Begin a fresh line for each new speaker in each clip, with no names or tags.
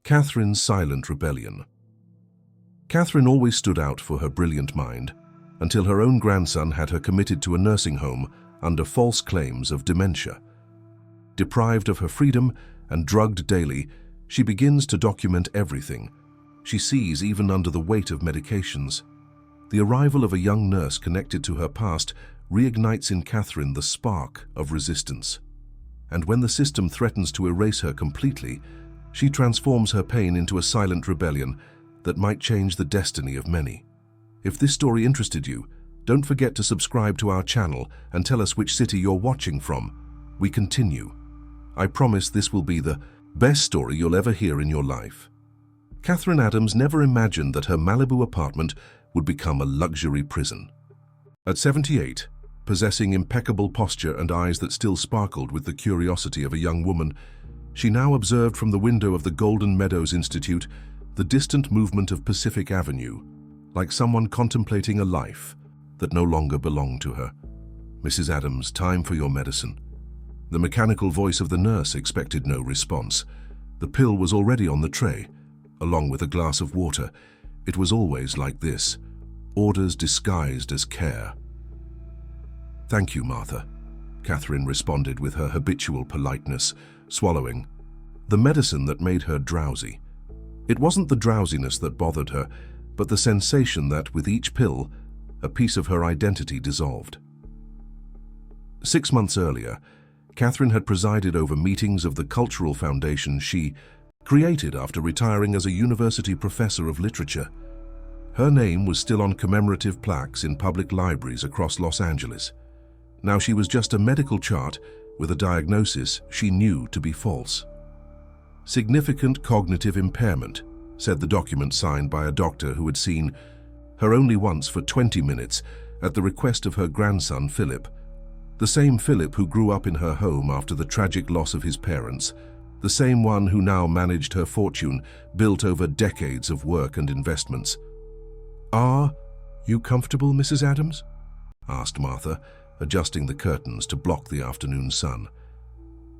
Catherine's silent rebellion. Catherine always stood out for her brilliant mind, until her own grandson had her committed to a nursing home under false claims of dementia. Deprived of her freedom and drugged daily, she begins to document everything she sees, even under the weight of medications. The arrival of a young nurse connected to her past reignites in Catherine the spark of resistance. And when the system threatens to erase her completely, she transforms her pain into a silent rebellion that might change the destiny of many. If this story interested you, don't forget to subscribe to our channel and tell us which city you're watching from. We continue. I promise this will be the best story you'll ever hear in your life. Catherine Adams never imagined that her Malibu apartment would become a luxury prison. At 78, possessing impeccable posture and eyes that still sparkled with the curiosity of a young woman, she now observed from the window of the Golden Meadows Institute the distant movement of Pacific Avenue, like someone contemplating a life that no longer belonged to her. "Mrs. Adams, time for your medicine." The mechanical voice of the nurse expected no response. The pill was already on the tray, along with a glass of water. It was always like this, orders disguised as care. "Thank you, Martha," Catherine responded with her habitual politeness, swallowing the medicine that made her drowsy. It wasn't the drowsiness that bothered her, but the sensation that, with each pill, a piece of her identity dissolved. 6 months earlier, Catherine had presided over meetings of the cultural foundation she created after retiring as a university professor of literature. Her name was still on commemorative plaques in public libraries across Los Angeles. Now she was just a medical chart with a diagnosis she knew to be false. "Significant cognitive impairment," said the document signed by a doctor who had seen her only once for 20 minutes at the request of her grandson Philip. The same Philip who grew up in her home after the tragic loss of his parents, the same one who now managed her fortune built over decades of work and investments. "Are you comfortable, Mrs. Adams?" asked Martha, adjusting the curtains to block the afternoon sun.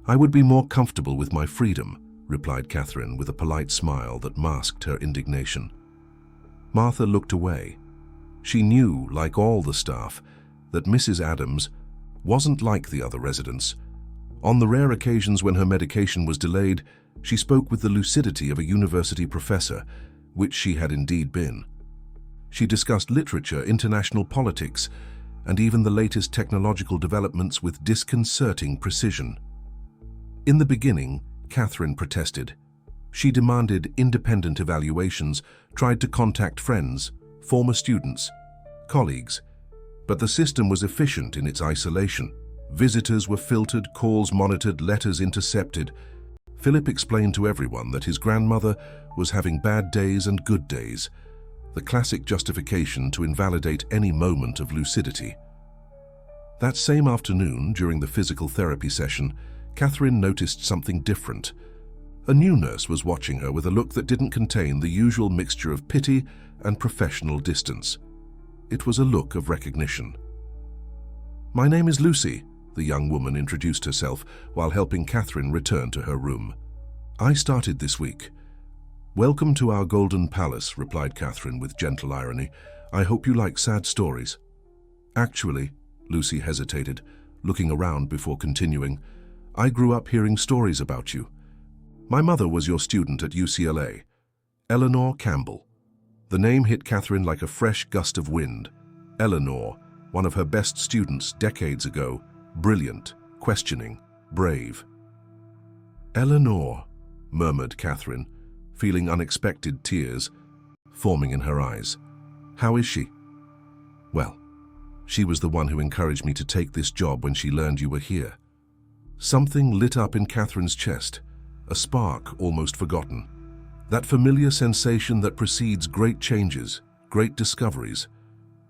"I would be more comfortable with my freedom," replied Catherine with a polite smile that masked her indignation. Martha looked away. She knew, like all the staff, that Mrs. Adams wasn't like the other residents. On the rare occasions when her medication was delayed, she spoke with the lucidity of a university professor, which she had indeed been. She discussed literature, international politics, and even the latest technological developments with disconcerting precision. In the beginning, Catherine protested. She demanded independent evaluations, tried to contact friends, former students, colleagues, but the system was efficient in its isolation. Visitors were filtered, calls monitored, letters intercepted. Philip explained to everyone that his grandmother was having bad days and good days, the classic justification to invalidate any moment of lucidity. That same afternoon, during the physical therapy session, Catherine noticed something different. A new nurse was watching her with a look that didn't contain the usual mixture of pity and professional distance. It was a look of recognition. "My name is Lucy," the young woman introduced herself while helping Catherine return to her room. "I started this week." "Welcome to our Golden Palace," replied Catherine with gentle irony. "I hope you like sad stories." "Actually," Lucy hesitated, looking around before continuing, "I grew up hearing stories about you. My mother was your student at UCLA, Eleanor Campbell." The name hit Catherine like a fresh gust of wind. Eleanor, one of her best students decades ago, brilliant, questioning, brave. "Eleanor," murmured Catherine, feeling unexpected tears forming in her eyes. "How is she?" "Well, she was the one who encouraged me to take this job when she learned you were here." Something lit up in Catherine's chest, a spark almost forgotten. That familiar sensation that precedes great changes, great discoveries.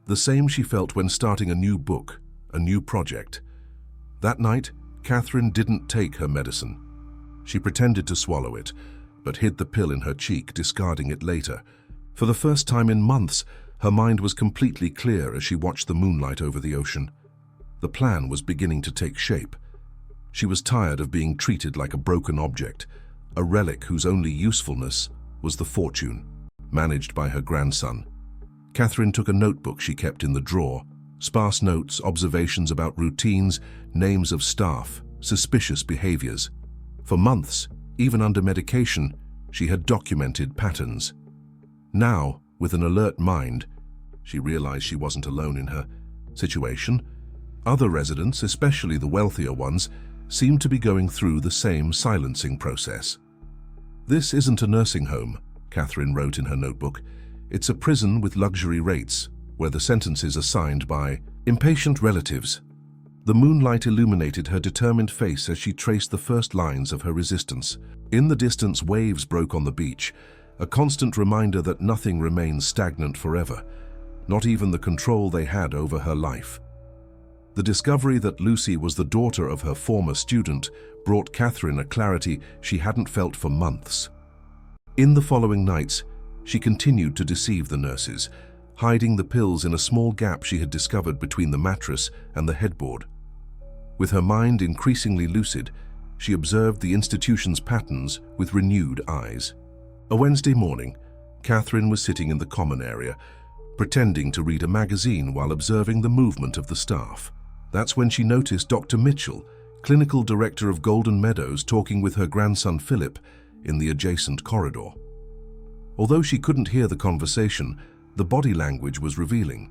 The same she felt when starting a new book, a new project. That night, Catherine didn't take her medicine. She pretended to swallow it, but hid the pill in her cheek, discarding it later. For the first time in months, her mind was completely clear as she watched the moonlight over the ocean. The plan was beginning to take shape. She was tired of being treated like a broken object, a relic whose only usefulness was the fortune, managed by her grandson. Catherine took a notebook she kept in the drawer, sparse notes, observations about routines, names of staff, suspicious behaviors. For months, even under medication, she had documented patterns. Now, with an alert mind, she realized she wasn't alone in her situation. Other residents, especially the wealthier ones, seemed to be going through the same silencing process. "This isn't a nursing home," Catherine wrote in her notebook. "It's a prison with luxury rates, where the sentences are signed by impatient relatives." The moonlight illuminated her determined face as she traced the first lines of her resistance. In the distance, waves broke on the beach, a constant reminder that nothing remains stagnant forever, not even the control they had over her life. The discovery that Lucy was the daughter of her former student brought Catherine a clarity she hadn't felt for months. In the following nights, she continued to deceive the nurses, hiding the pills in a small gap she had discovered between the mattress and the headboard. With her mind increasingly lucid, she observed the institution's patterns with renewed eyes. A Wednesday morning, Catherine was sitting in the common area, pretending to read a magazine while observing the movement of the staff. That's when she noticed Dr. Mitchell, clinical director of Golden Meadows, talking with her grandson Philip in the adjacent corridor. Although she couldn't hear the conversation, the body language was revealing.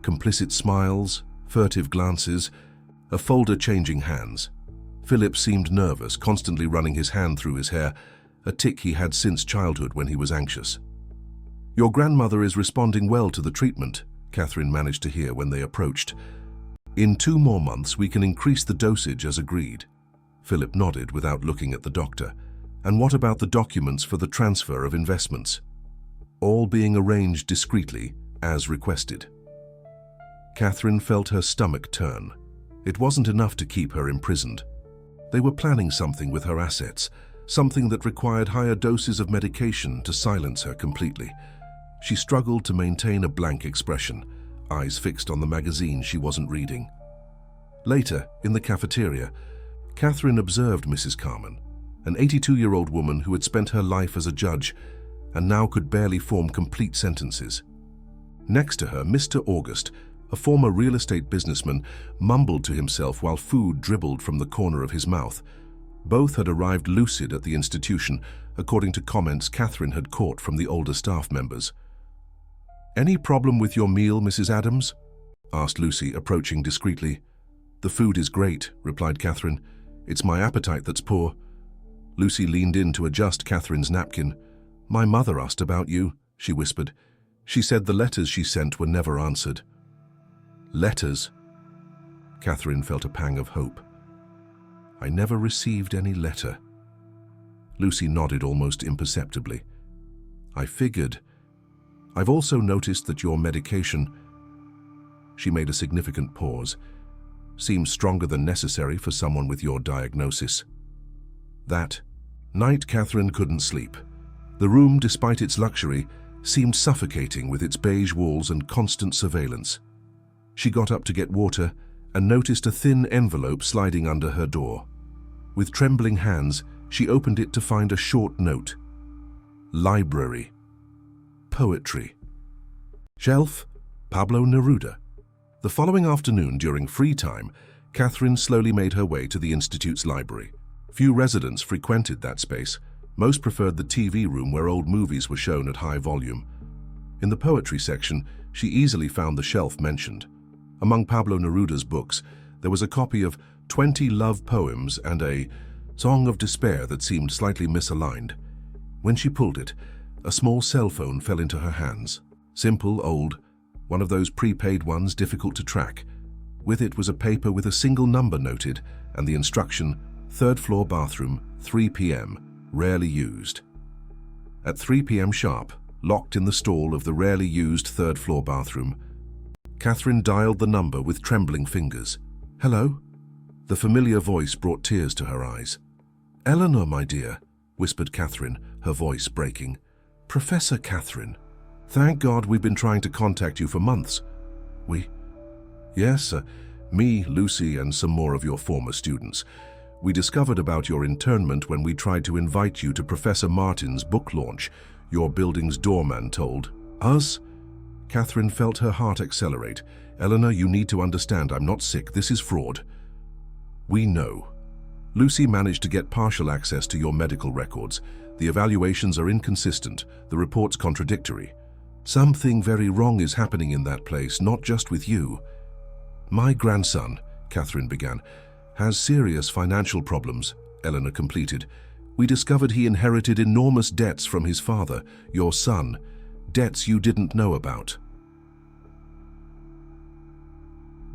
Complicit smiles, furtive glances, a folder changing hands. Philip seemed nervous, constantly running his hand through his hair, a tic he had since childhood when he was anxious. "Your grandmother is responding well to the treatment," Catherine managed to hear when they approached. "In 2 more months, we can increase the dosage as agreed." Philip nodded without looking at the doctor. "And what about the documents for the transfer of investments?" "All being arranged discreetly, as requested." Catherine felt her stomach turn. It wasn't enough to keep her imprisoned. They were planning something with her assets, something that required higher doses of medication to silence her completely. She struggled to maintain a blank expression, eyes fixed on the magazine she wasn't reading. Later, in the cafeteria, Catherine observed Mrs. Carman, an 82-year-old woman who had spent her life as a judge and now could barely form complete sentences. Next to her, Mr. August, a former real estate businessman, mumbled to himself while food dribbled from the corner of his mouth. Both had arrived lucid at the institution, according to comments Catherine had caught from the older staff members. "Any problem with your meal, Mrs. Adams?" asked Lucy, approaching discreetly. "The food is great," replied Catherine. "It's my appetite that's poor." Lucy leaned in to adjust Catherine's napkin. "My mother asked about you," she whispered. "She said the letters she sent were never answered." "Letters?" Catherine felt a pang of hope. "I never received any letter." Lucy nodded almost imperceptibly. "I figured. I've also noticed that your medication—" She made a significant pause. "Seems stronger than necessary for someone with your diagnosis." That night, Catherine couldn't sleep. The room, despite its luxury, seemed suffocating with its beige walls and constant surveillance. She got up to get water and noticed a thin envelope sliding under her door. With trembling hands, she opened it to find a short note. "Library. Poetry. Shelf, Pablo Neruda." The following afternoon, during free time, Catherine slowly made her way to the Institute's library. Few residents frequented that space. Most preferred the TV room where old movies were shown at high volume. In the poetry section, she easily found the shelf mentioned. Among Pablo Neruda's books, there was a copy of 20 love poems and a song of despair that seemed slightly misaligned. When she pulled it, a small cell phone fell into her hands. Simple, old, one of those prepaid ones difficult to track. With it was a paper with a single number noted and the instruction, "3rd floor bathroom, 3 p.m., rarely used." At 3 p.m. sharp, locked in the stall of the rarely used 3rd floor bathroom, Catherine dialed the number with trembling fingers. "Hello?" The familiar voice brought tears to her eyes. "Eleanor, my dear," whispered Catherine, her voice breaking. "Professor Catherine. Thank God we've been trying to contact you for months." "We?" "Yes, me, Lucy, and some more of your former students. We discovered about your internment when we tried to invite you to Professor Martin's book launch, your building's doorman told us. Catherine felt her heart accelerate. Eleanor, you need to understand, I'm not sick. This is fraud. We know. Lucy managed to get partial access to your medical records. The evaluations are inconsistent, the reports contradictory. Something very wrong is happening in that place, not just with you. My grandson, Catherine began, has serious financial problems, Eleanor completed. We discovered he inherited enormous debts from his father, your son, debts you didn't know about.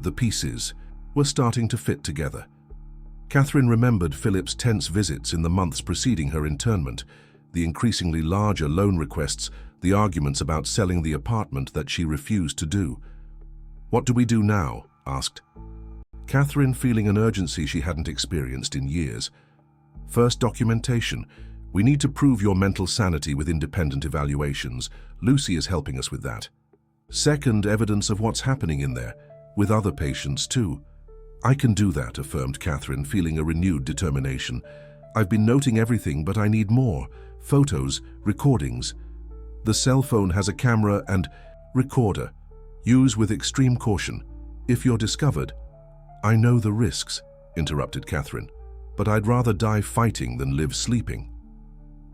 The pieces were starting to fit together. Catherine remembered Philip's tense visits in the months preceding her internment, the increasingly larger loan requests, the arguments about selling the apartment that she refused to do. What do we do now? Asked Catherine, feeling an urgency she hadn't experienced in years. First, documentation. We need to prove your mental sanity with independent evaluations. Lucy is helping us with that. Second, evidence of what's happening in there, with other patients too. I can do that, affirmed Catherine, feeling a renewed determination. I've been noting everything, but I need more. Photos, recordings. The cell phone has a camera and recorder. Use with extreme caution. If you're discovered... I know the risks, interrupted Catherine, but I'd rather die fighting than live sleeping.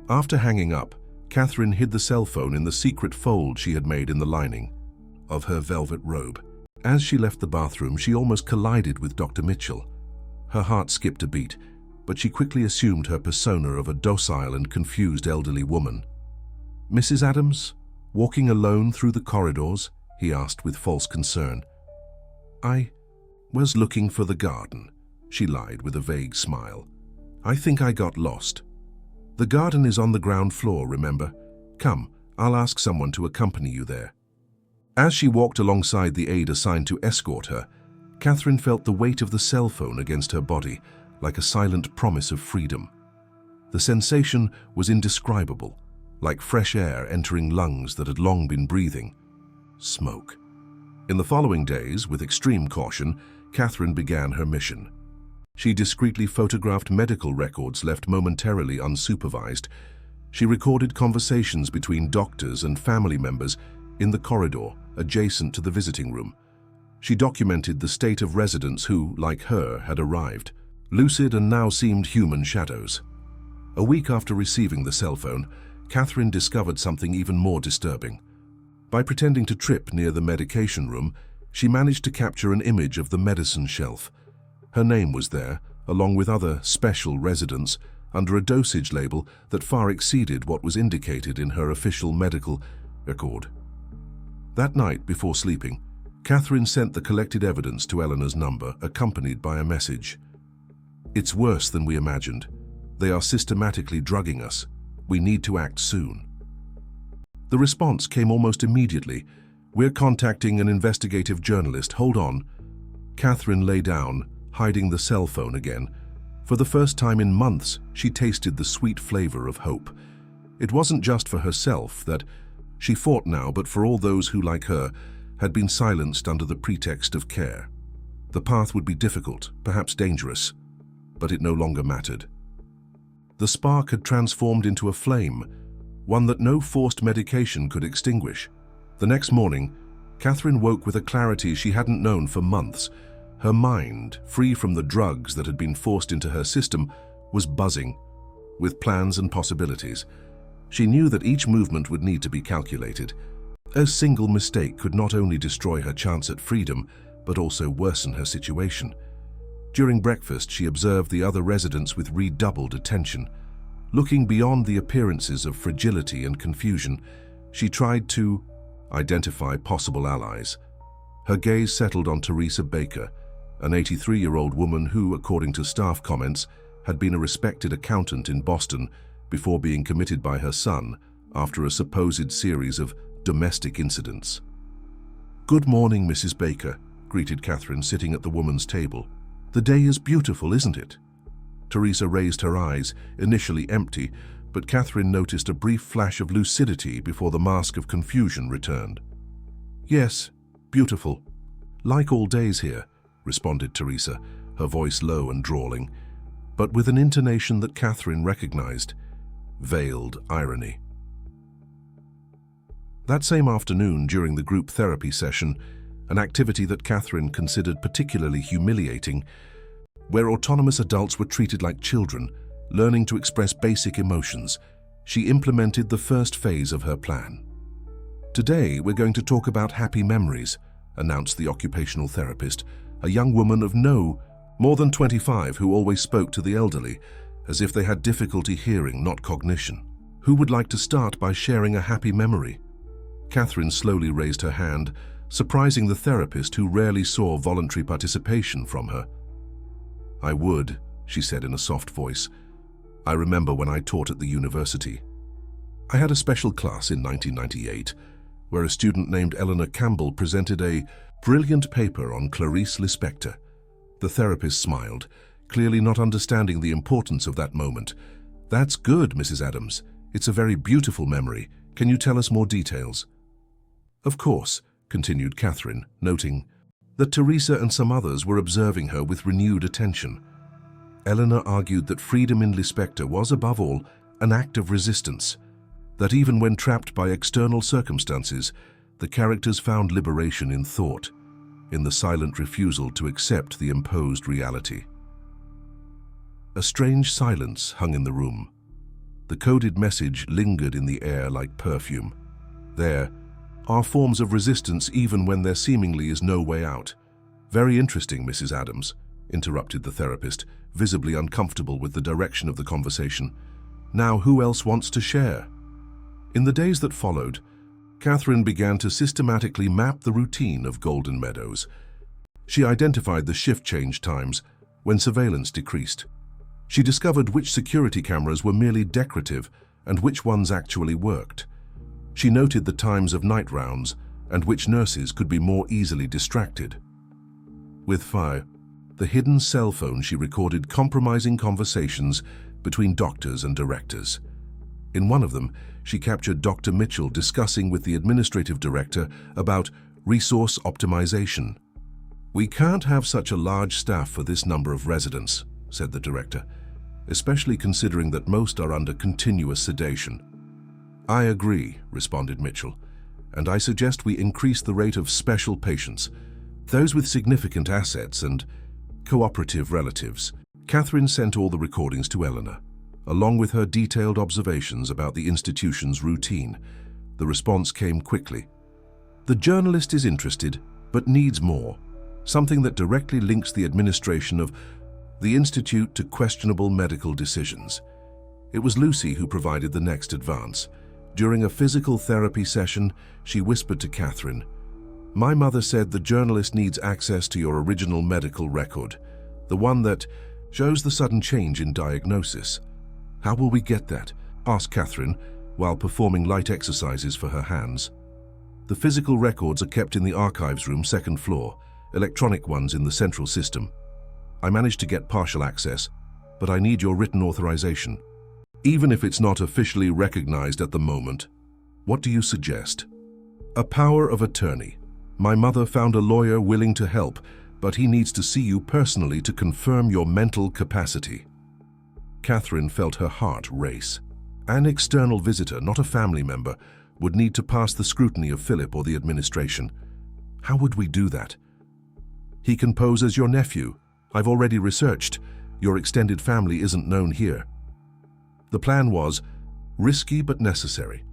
After hanging up, Catherine hid the cell phone in the secret fold she had made in the lining of her velvet robe. As she left the bathroom, she almost collided with Dr. Mitchell. Her heart skipped a beat, but she quickly assumed her persona of a docile and confused elderly woman. Mrs. Adams, walking alone through the corridors? He asked with false concern. I was looking for the garden, she lied with a vague smile. I think I got lost. The garden is on the ground floor, remember? Come, I'll ask someone to accompany you there. As she walked alongside the aide assigned to escort her, Catherine felt the weight of the cell phone against her body, like a silent promise of freedom. The sensation was indescribable, like fresh air entering lungs that had long been breathing. Smoke. In the following days, with extreme caution, Catherine began her mission. She discreetly photographed medical records left momentarily unsupervised. She recorded conversations between doctors and family members in the corridor adjacent to the visiting room. She documented the state of residents who, like her, had arrived, lucid and now seemed human shadows. A week after receiving the cell phone, Catherine discovered something even more disturbing. By pretending to trip near the medication room, she managed to capture an image of the medicine shelf. Her name was there, along with other special residents, under a dosage label that far exceeded what was indicated in her official medical record. That night, before sleeping, Catherine sent the collected evidence to Eleanor's number, accompanied by a message. It's worse than we imagined. They are systematically drugging us. We need to act soon. The response came almost immediately. We're contacting an investigative journalist. Hold on. Catherine lay down, hiding the cell phone again. For the first time in months, she tasted the sweet flavor of hope. It wasn't just for herself that she fought now, but for all those who, like her, had been silenced under the pretext of care. The path would be difficult, perhaps dangerous, but it no longer mattered. The spark had transformed into a flame, one that no forced medication could extinguish. The next morning, Catherine woke with a clarity she hadn't known for months. Her mind, free from the drugs that had been forced into her system, was buzzing with plans and possibilities. She knew that each movement would need to be calculated. A single mistake could not only destroy her chance at freedom, but also worsen her situation. During breakfast, she observed the other residents with redoubled attention. Looking beyond the appearances of fragility and confusion, she tried to identify possible allies. Her gaze settled on Teresa Baker, an 83-year-old woman who, according to staff comments, had been a respected accountant in Boston before being committed by her son after a supposed series of domestic incidents. "Good morning, Mrs. Baker," greeted Catherine, sitting at the woman's table. "The day is beautiful, isn't it?" Teresa raised her eyes, initially empty, but Catherine noticed a brief flash of lucidity before the mask of confusion returned. "Yes, beautiful. Like all days here," responded Teresa, her voice low and drawling. but with an intonation that Catherine recognized: veiled irony. That same afternoon, during the group therapy session, an activity that Catherine considered particularly humiliating, where autonomous adults were treated like children, learning to express basic emotions, she implemented the first phase of her plan. "Today, we're going to talk about happy memories," announced the occupational therapist, a young woman of no more than 25 who always spoke to the elderly as if they had difficulty hearing, not cognition. "Who would like to start by sharing a happy memory?" Catherine slowly raised her hand, surprising the therapist, who rarely saw voluntary participation from her. "I would," she said in a soft voice. "I remember when I taught at the university. I had a special class in 1998 where a student named Eleanor Campbell presented a brilliant paper on Clarice Lispector." The therapist smiled, clearly not understanding the importance of that moment. "That's good, Mrs. Adams. It's a very beautiful memory. Can you tell us more details?" "Of course," continued Catherine, noting that Teresa and some others were observing her with renewed attention. Eleanor argued that freedom in Lispector was, above all, an act of resistance, that even when trapped by external circumstances, the characters found liberation in thought, in the silent refusal to accept the imposed reality. A strange silence hung in the room. The coded message lingered in the air like perfume. "There are forms of resistance even when there seemingly is no way out." "Very interesting, Mrs. Adams," interrupted the therapist, visibly uncomfortable with the direction of the conversation. "Now, who else wants to share?" In the days that followed, Catherine began to systematically map the routine of Golden Meadows. She identified the shift change times when surveillance decreased. She discovered which security cameras were merely decorative and which ones actually worked. She noted the times of night rounds and which nurses could be more easily distracted. With fire, the hidden cell phone, she recorded compromising conversations between doctors and directors. In one of them, she captured Dr. Mitchell discussing with the administrative director about resource optimization. "We can't have such a large staff for this number of residents," said the director, "especially considering that most are under continuous sedation." "I agree," responded Mitchell, "and I suggest we increase the rate of special patients, those with significant assets and cooperative relatives." Catherine sent all the recordings to Eleanor, along with her detailed observations about the institution's routine. The response came quickly. "The journalist is interested, but needs more. Something that directly links the administration of the Institute to questionable medical decisions." It was Lucy who provided the next advance. During a physical therapy session, she whispered to Catherine, "My mother said the journalist needs access to your original medical record, the one that shows the sudden change in diagnosis." "How will we get that?" asked Catherine, while performing light exercises for her hands. "The physical records are kept in the archives room, second floor, electronic ones in the central system. I managed to get partial access, but I need your written authorization, even if it's not officially recognized at the moment." "What do you suggest?" "A power of attorney. My mother found a lawyer willing to help, but he needs to see you personally to confirm your mental capacity." Catherine felt her heart race. An external visitor, not a family member, would need to pass the scrutiny of Philip or the administration. "How would we do that?" "He can pose as your nephew. I've already researched. Your extended family isn't known here." The plan was risky but necessary.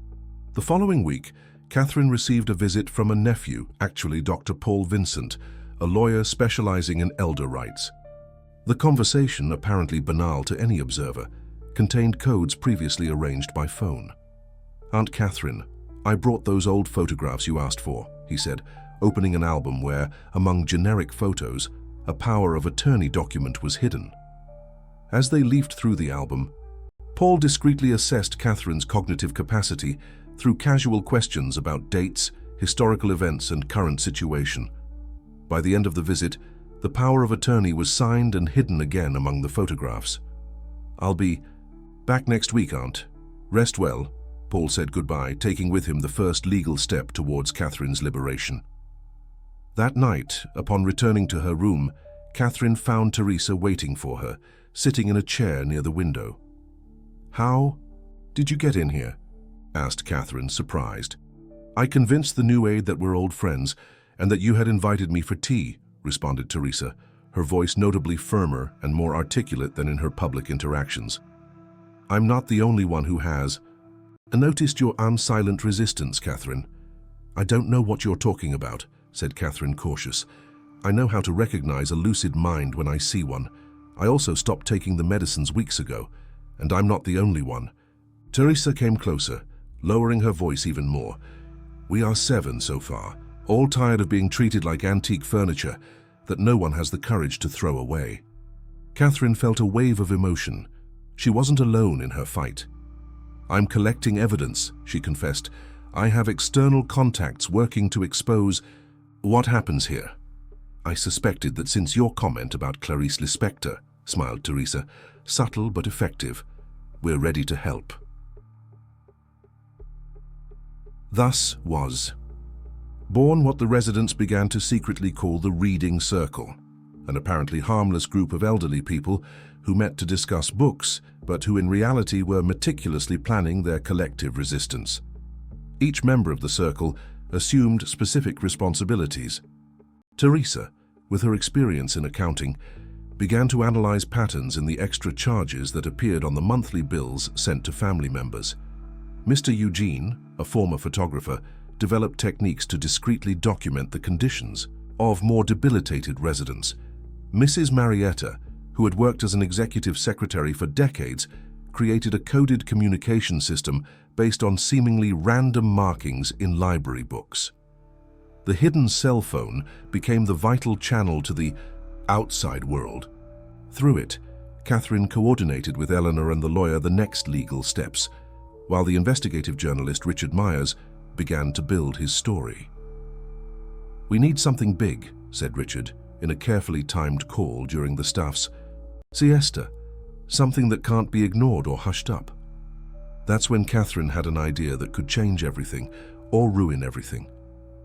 The following week, Catherine received a visit from a nephew, actually Dr. Paul Vincent, a lawyer specializing in elder rights. The conversation, apparently banal to any observer, contained codes previously arranged by phone. "Aunt Catherine, I brought those old photographs you asked for," he said, opening an album where, among generic photos, a power of attorney document was hidden. As they leafed through the album, Paul discreetly assessed Catherine's cognitive capacity through casual questions about dates, historical events, and current situation. By the end of the visit, the power of attorney was signed and hidden again among the photographs. "I'll be back next week, Aunt. Rest well," Paul said goodbye, taking with him the first legal step towards Catherine's liberation. That night, upon returning to her room, Catherine found Teresa waiting for her, sitting in a chair near the window. "How did you get in here?" asked Catherine, surprised. "I convinced the new aide that we're old friends and that you had invited me for tea," responded Teresa, her voice notably firmer and more articulate than in her public interactions. "I'm not the only one who has. I noticed your unsilent resistance, Catherine." "I don't know what you're talking about," said Catherine, cautious. "I know how to recognize a lucid mind when I see one. I also stopped taking the medicines weeks ago, and I'm not the only one." Teresa came closer, lowering her voice even more. "We are 7 so far, all tired of being treated like antique furniture that no one has the courage to throw away." Catherine felt a wave of emotion. She wasn't alone in her fight. "I'm collecting evidence," she confessed. "I have external contacts working to expose what happens here." "I suspected that since your comment about Clarice Lispector," smiled Teresa, "subtle but effective. We're ready to help." Thus was born what the residents began to secretly call the Reading Circle, an apparently harmless group of elderly people who met to discuss books, but who in reality were meticulously planning their collective resistance. Each member of the circle assumed specific responsibilities. Teresa, with her experience in accounting, began to analyze patterns in the extra charges that appeared on the monthly bills sent to family members. Mr. Eugene, a former photographer, developed techniques to discreetly document the conditions of more debilitated residents. Mrs. Marietta, who had worked as an executive secretary for decades, created a coded communication system based on seemingly random markings in library books. The hidden cell phone became the vital channel to the outside world. Through it, Catherine coordinated with Eleanor and the lawyer the next legal steps, while the investigative journalist Richard Myers began to build his story. "We need something big," said Richard, in a carefully timed call during the staff's siesta, "something that can't be ignored or hushed up." That's when Catherine had an idea that could change everything or ruin everything.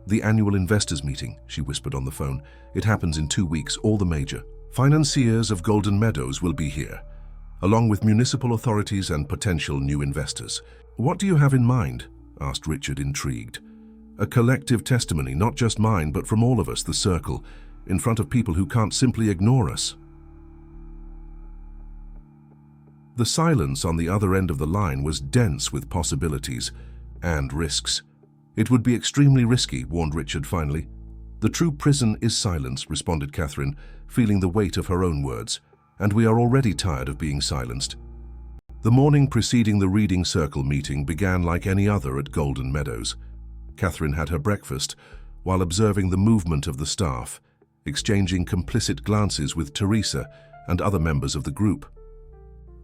"The annual investors meeting," she whispered on the phone. "It happens in 2 weeks, all the major financiers of Golden Meadows will be here, along with municipal authorities and potential new investors." "What do you have in mind?" asked Richard, intrigued. "A collective testimony, not just mine, but from all of us, the circle, in front of people who can't simply ignore us." The silence on the other end of the line was dense with possibilities and risks. "It would be extremely risky," warned Richard finally. "The true prison is silence," responded Catherine, feeling the weight of her own words. "And we are already tired of being silenced." The morning preceding the Reading Circle meeting began like any other at Golden Meadows. Catherine had her breakfast while observing the movement of the staff, exchanging complicit glances with Teresa and other members of the group.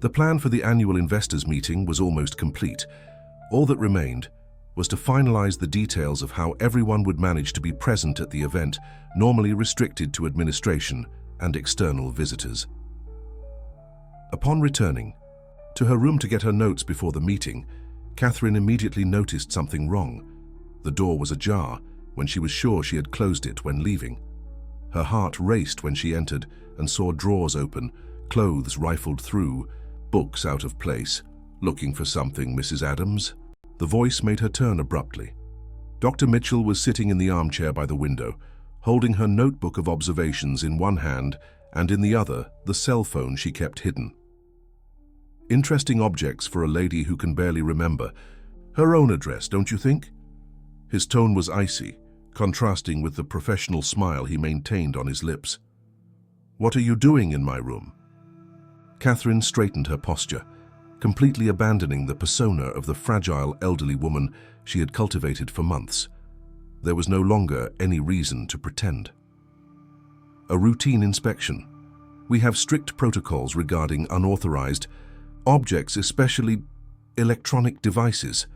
The plan for the annual investors meeting was almost complete. All that remained was to finalize the details of how everyone would manage to be present at the event, normally restricted to administration and external visitors. Upon returning to her room to get her notes before the meeting, Catherine immediately noticed something wrong. The door was ajar when she was sure she had closed it when leaving. Her heart raced when she entered and saw drawers open, clothes rifled through, books out of place. "Looking for something, Mrs. Adams?" The voice made her turn abruptly. Dr. Mitchell was sitting in the armchair by the window, holding her notebook of observations in one hand and in the other the cell phone she kept hidden. "Interesting objects for a lady who can barely remember. Her own address, don't you think?" His tone was icy, contrasting with the professional smile he maintained on his lips. "What are you doing in my room?" Catherine straightened her posture, completely abandoning the persona of the fragile elderly woman she had cultivated for months. There was no longer any reason to pretend. "A routine inspection. We have strict protocols regarding unauthorized objects, especially electronic devices."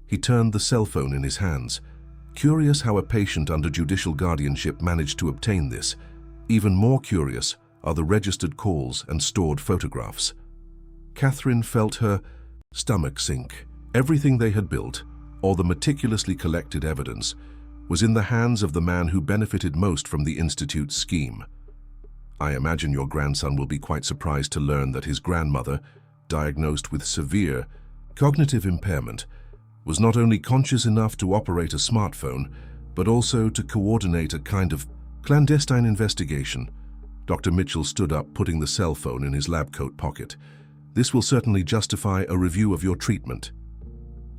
He turned the cell phone in his hands. Curious how a patient under judicial guardianship managed to obtain this. Even more curious are the registered calls and stored photographs. Catherine felt her stomach sink. Everything they had built, all the meticulously collected evidence, was in the hands of the man who benefited most from the Institute's scheme. I imagine your grandson will be quite surprised to learn that his grandmother, diagnosed with severe cognitive impairment, was not only conscious enough to operate a smartphone, but also to coordinate a kind of clandestine investigation. Dr. Mitchell stood up, putting the cell phone in his lab coat pocket. This will certainly justify a review of your treatment.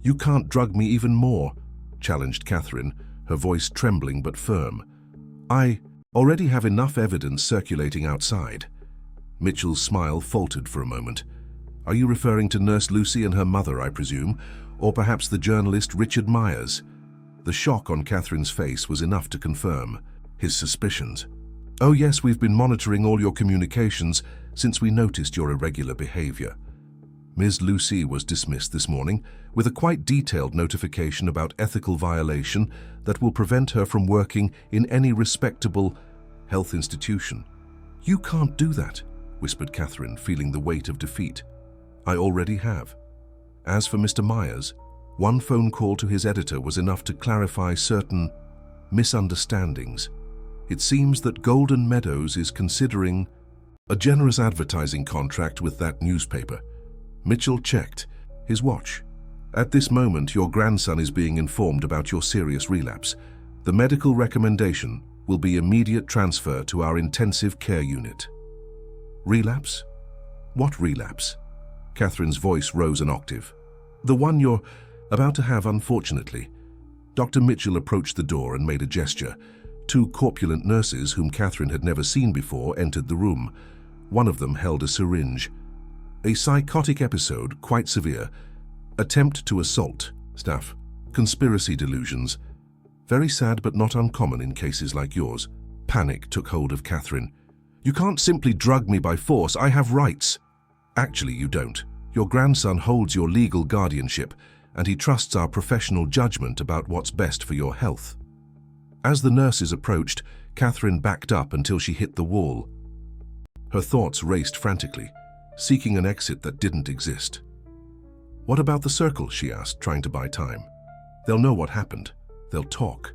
You can't drug me even more, challenged Catherine, her voice trembling but firm. I already have enough evidence circulating outside. Mitchell's smile faltered for a moment. Are you referring to Nurse Lucy and her mother, I presume, or perhaps the journalist Richard Myers? The shock on Catherine's face was enough to confirm his suspicions. Oh yes, we've been monitoring all your communications since we noticed your irregular behavior. Ms. Lucy was dismissed this morning with a quite detailed notification about ethical violation that will prevent her from working in any respectable health institution. You can't do that, whispered Catherine, feeling the weight of defeat. I already have. As for Mr. Myers, one phone call to his editor was enough to clarify certain misunderstandings. It seems that Golden Meadows is considering a generous advertising contract with that newspaper. Mitchell checked his watch. At this moment, your grandson is being informed about your serious relapse. The medical recommendation will be immediate transfer to our intensive care unit. Relapse? What relapse? Catherine's voice rose an octave. The one you're about to have, unfortunately. Dr. Mitchell approached the door and made a gesture. Two corpulent nurses, whom Catherine had never seen before, entered the room. One of them held a syringe. A psychotic episode, quite severe. Attempt to assault staff. Conspiracy delusions. Very sad but not uncommon in cases like yours. Panic took hold of Catherine. You can't simply drug me by force. I have rights. Actually, you don't. Your grandson holds your legal guardianship, and he trusts our professional judgment about what's best for your health. As the nurses approached, Catherine backed up until she hit the wall. Her thoughts raced frantically, seeking an exit that didn't exist. What about the circle? She asked, trying to buy time. They'll know what happened. They'll talk.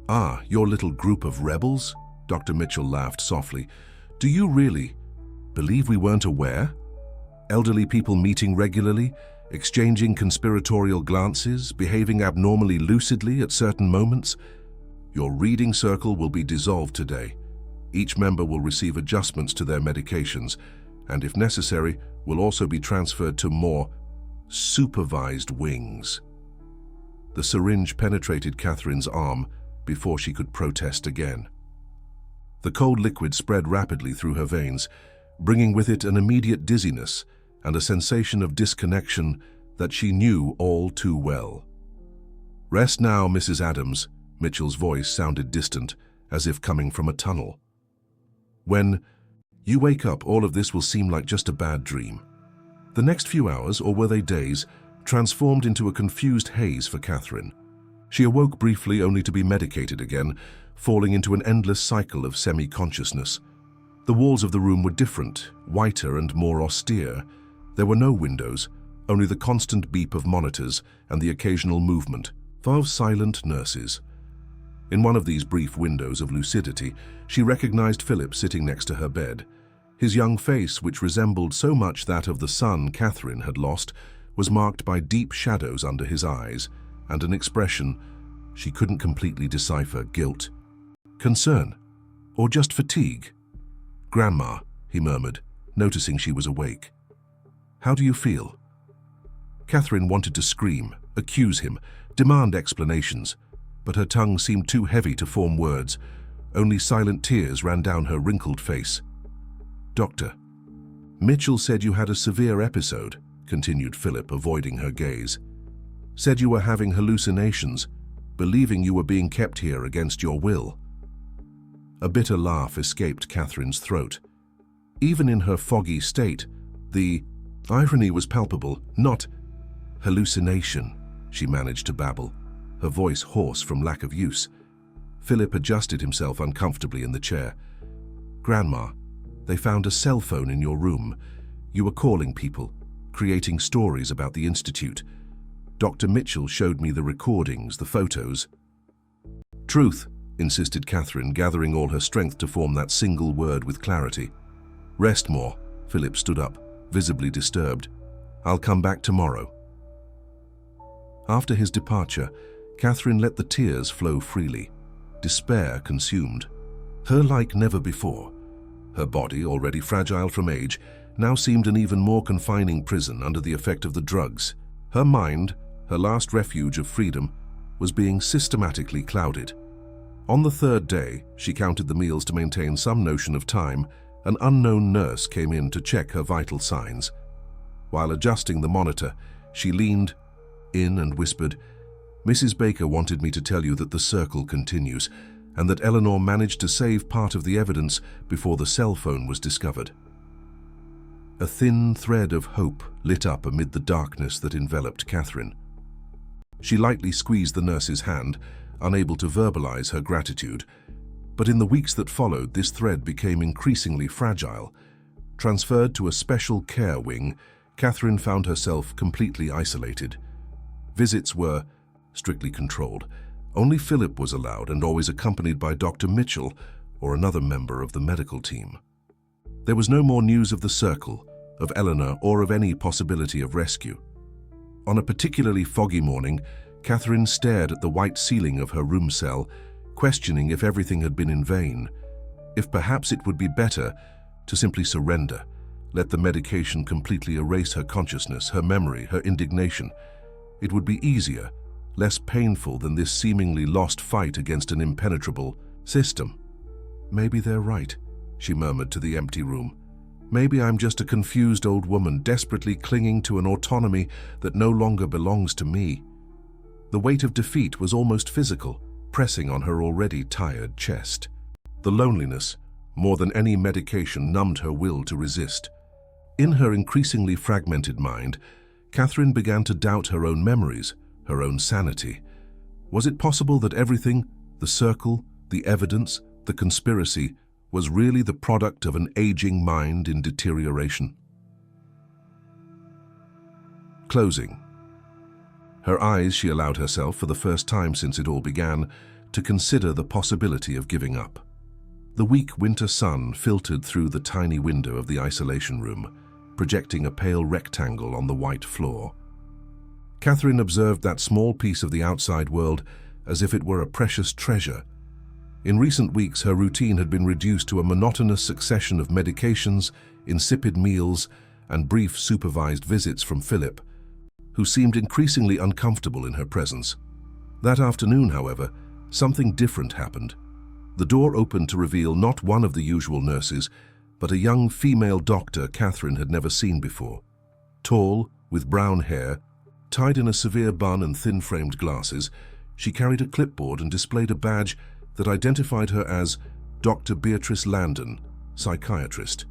Ah, your little group of rebels? Dr. Mitchell laughed softly. Do you really believe we weren't aware? Elderly people meeting regularly, exchanging conspiratorial glances, behaving abnormally lucidly at certain moments? Your reading circle will be dissolved today. Each member will receive adjustments to their medications, and if necessary, will also be transferred to more supervised wings. The syringe penetrated Catherine's arm before she could protest again. The cold liquid spread rapidly through her veins, bringing with it an immediate dizziness and a sensation of disconnection that she knew all too well. Rest now, Mrs. Adams. Mitchell's voice sounded distant, as if coming from a tunnel. When you wake up, all of this will seem like just a bad dream. The next few hours, or were they days, transformed into a confused haze for Catherine. She awoke briefly only to be medicated again, falling into an endless cycle of semi-consciousness. The walls of the room were different, whiter and more austere. There were no windows, only the constant beep of monitors and the occasional movement of silent nurses. In one of these brief windows of lucidity, she recognized Philip sitting next to her bed. His young face, which resembled so much that of the son Catherine had lost, was marked by deep shadows under his eyes and an expression she couldn't completely decipher: guilt, concern, or just fatigue. "Grandma," he murmured, noticing she was awake. "How do you feel?" Catherine wanted to scream, accuse him, demand explanations, but her tongue seemed too heavy to form words. Only silent tears ran down her wrinkled face. "Doctor, Mitchell said you had a severe episode," continued Philip, avoiding her gaze. "Said you were having hallucinations, believing you were being kept here against your will." A bitter laugh escaped Catherine's throat. Even in her foggy state, the irony was palpable. "Not hallucination," she managed to babble, her voice hoarse from lack of use. Philip adjusted himself uncomfortably in the chair. "Grandma, they found a cell phone in your room. You were calling people, creating stories about the Institute. Dr. Mitchell showed me the recordings, the photos." "Truth," insisted Catherine, gathering all her strength to form that single word with clarity. Rest more. Philip stood up, visibly disturbed. I'll come back tomorrow. After his departure, Catherine let the tears flow freely. Despair consumed her like never before. Her body, already fragile from age, now seemed an even more confining prison under the effect of the drugs. Her mind, her last refuge of freedom, was being systematically clouded. On the third day, she counted the meals to maintain some notion of time. An unknown nurse came in to check her vital signs. While adjusting the monitor, she leaned in and whispered, "Mrs. Baker wanted me to tell you that the circle continues, and that Eleanor managed to save part of the evidence before the cell phone was discovered." A thin thread of hope lit up amid the darkness that enveloped Catherine. She lightly squeezed the nurse's hand, unable to verbalize her gratitude. But in the weeks that followed, this thread became increasingly fragile. Transferred to a special care wing, Catherine found herself completely isolated. Visits were strictly controlled. Only Philip was allowed, and always accompanied by Dr. Mitchell or another member of the medical team. There was no more news of the circle, of Eleanor, or of any possibility of rescue. On a particularly foggy morning, Catherine stared at the white ceiling of her room cell, questioning if everything had been in vain, if perhaps it would be better to simply surrender, let the medication completely erase her consciousness, her memory, her indignation. It would be easier, less painful than this seemingly lost fight against an impenetrable system. "Maybe they're right," she murmured to the empty room. "Maybe I'm just a confused old woman desperately clinging to an autonomy that no longer belongs to me." The weight of defeat was almost physical, pressing on her already tired chest. The loneliness, more than any medication, numbed her will to resist. In her increasingly fragmented mind, Catherine began to doubt her own memories, her own sanity. Was it possible that everything, the circle, the evidence, the conspiracy, was really the product of an aging mind in deterioration? Closing. Her eyes, she allowed herself, for the first time since it all began, to consider the possibility of giving up. The weak winter sun filtered through the tiny window of the isolation room, projecting a pale rectangle on the white floor. Catherine observed that small piece of the outside world as if it were a precious treasure. In recent weeks, her routine had been reduced to a monotonous succession of medications, insipid meals, and brief supervised visits from Philip, who seemed increasingly uncomfortable in her presence. That afternoon, however, something different happened. The door opened to reveal not one of the usual nurses, but a young female doctor Catherine had never seen before. Tall, with brown hair, tied in a severe bun and thin-framed glasses, she carried a clipboard and displayed a badge that identified her as Dr. Beatrice Landon, psychiatrist.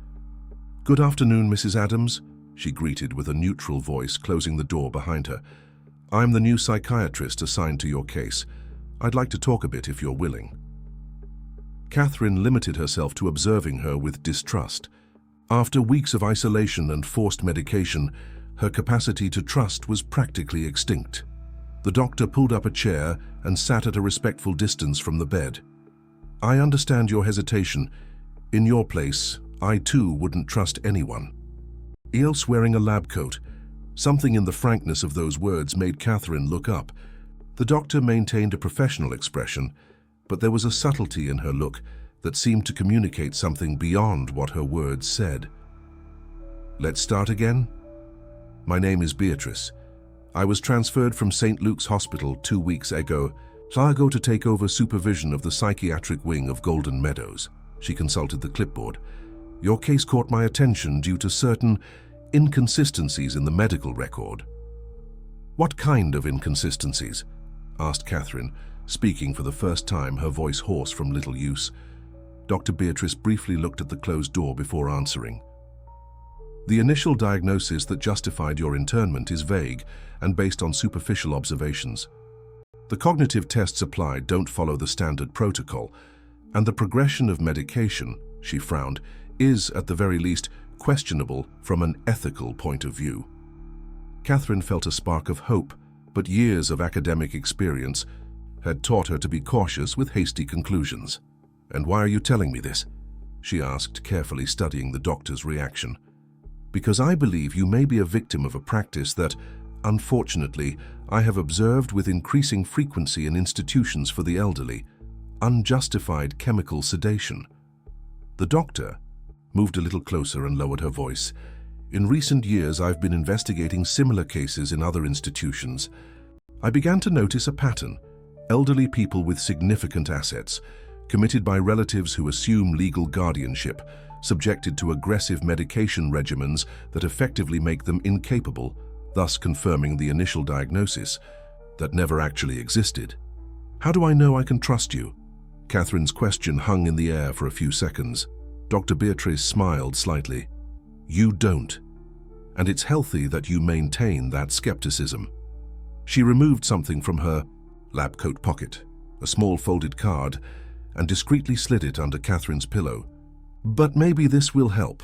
"Good afternoon, Mrs. Adams," she greeted with a neutral voice, closing the door behind her. "I'm the new psychiatrist assigned to your case. I'd like to talk a bit if you're willing." Catherine limited herself to observing her with distrust. After weeks of isolation and forced medication, her capacity to trust was practically extinct. The doctor pulled up a chair and sat at a respectful distance from the bed. "I understand your hesitation. In your place, I too wouldn't trust anyone." Else wearing a lab coat. Something in the frankness of those words made Catherine look up. The doctor maintained a professional expression, but there was a subtlety in her look that seemed to communicate something beyond what her words said. "Let's start again. My name is Beatrice. I was transferred from St. Luke's Hospital 2 weeks ago to take over supervision of the psychiatric wing of Golden Meadows." She consulted the clipboard. "Your case caught my attention due to certain inconsistencies in the medical record." "What kind of inconsistencies?" asked Catherine, speaking for the first time, her voice hoarse from little use. Dr. Beatrice briefly looked at the closed door before answering. "The initial diagnosis that justified your internment is vague and based on superficial observations. The cognitive tests applied don't follow the standard protocol, and the progression of medication," she frowned, "is, at the very least, questionable from an ethical point of view." Catherine felt a spark of hope, but years of academic experience had taught her to be cautious with hasty conclusions. "And why are you telling me this?" she asked, carefully studying the doctor's reaction. "Because I believe you may be a victim of a practice that, unfortunately, I have observed with increasing frequency in institutions for the elderly: unjustified chemical sedation." The doctor moved a little closer and lowered her voice. "In recent years, I've been investigating similar cases in other institutions. I began to notice a pattern: elderly people with significant assets, committed by relatives who assume legal guardianship, subjected to aggressive medication regimens that effectively make them incapable, thus confirming the initial diagnosis that never actually existed." "How do I know I can trust you?" Catherine's question hung in the air for a few seconds. Dr. Beatrice smiled slightly. "You don't. And it's healthy that you maintain that skepticism." She removed something from her lab coat pocket, a small folded card, and discreetly slid it under Catherine's pillow. "But maybe this will help."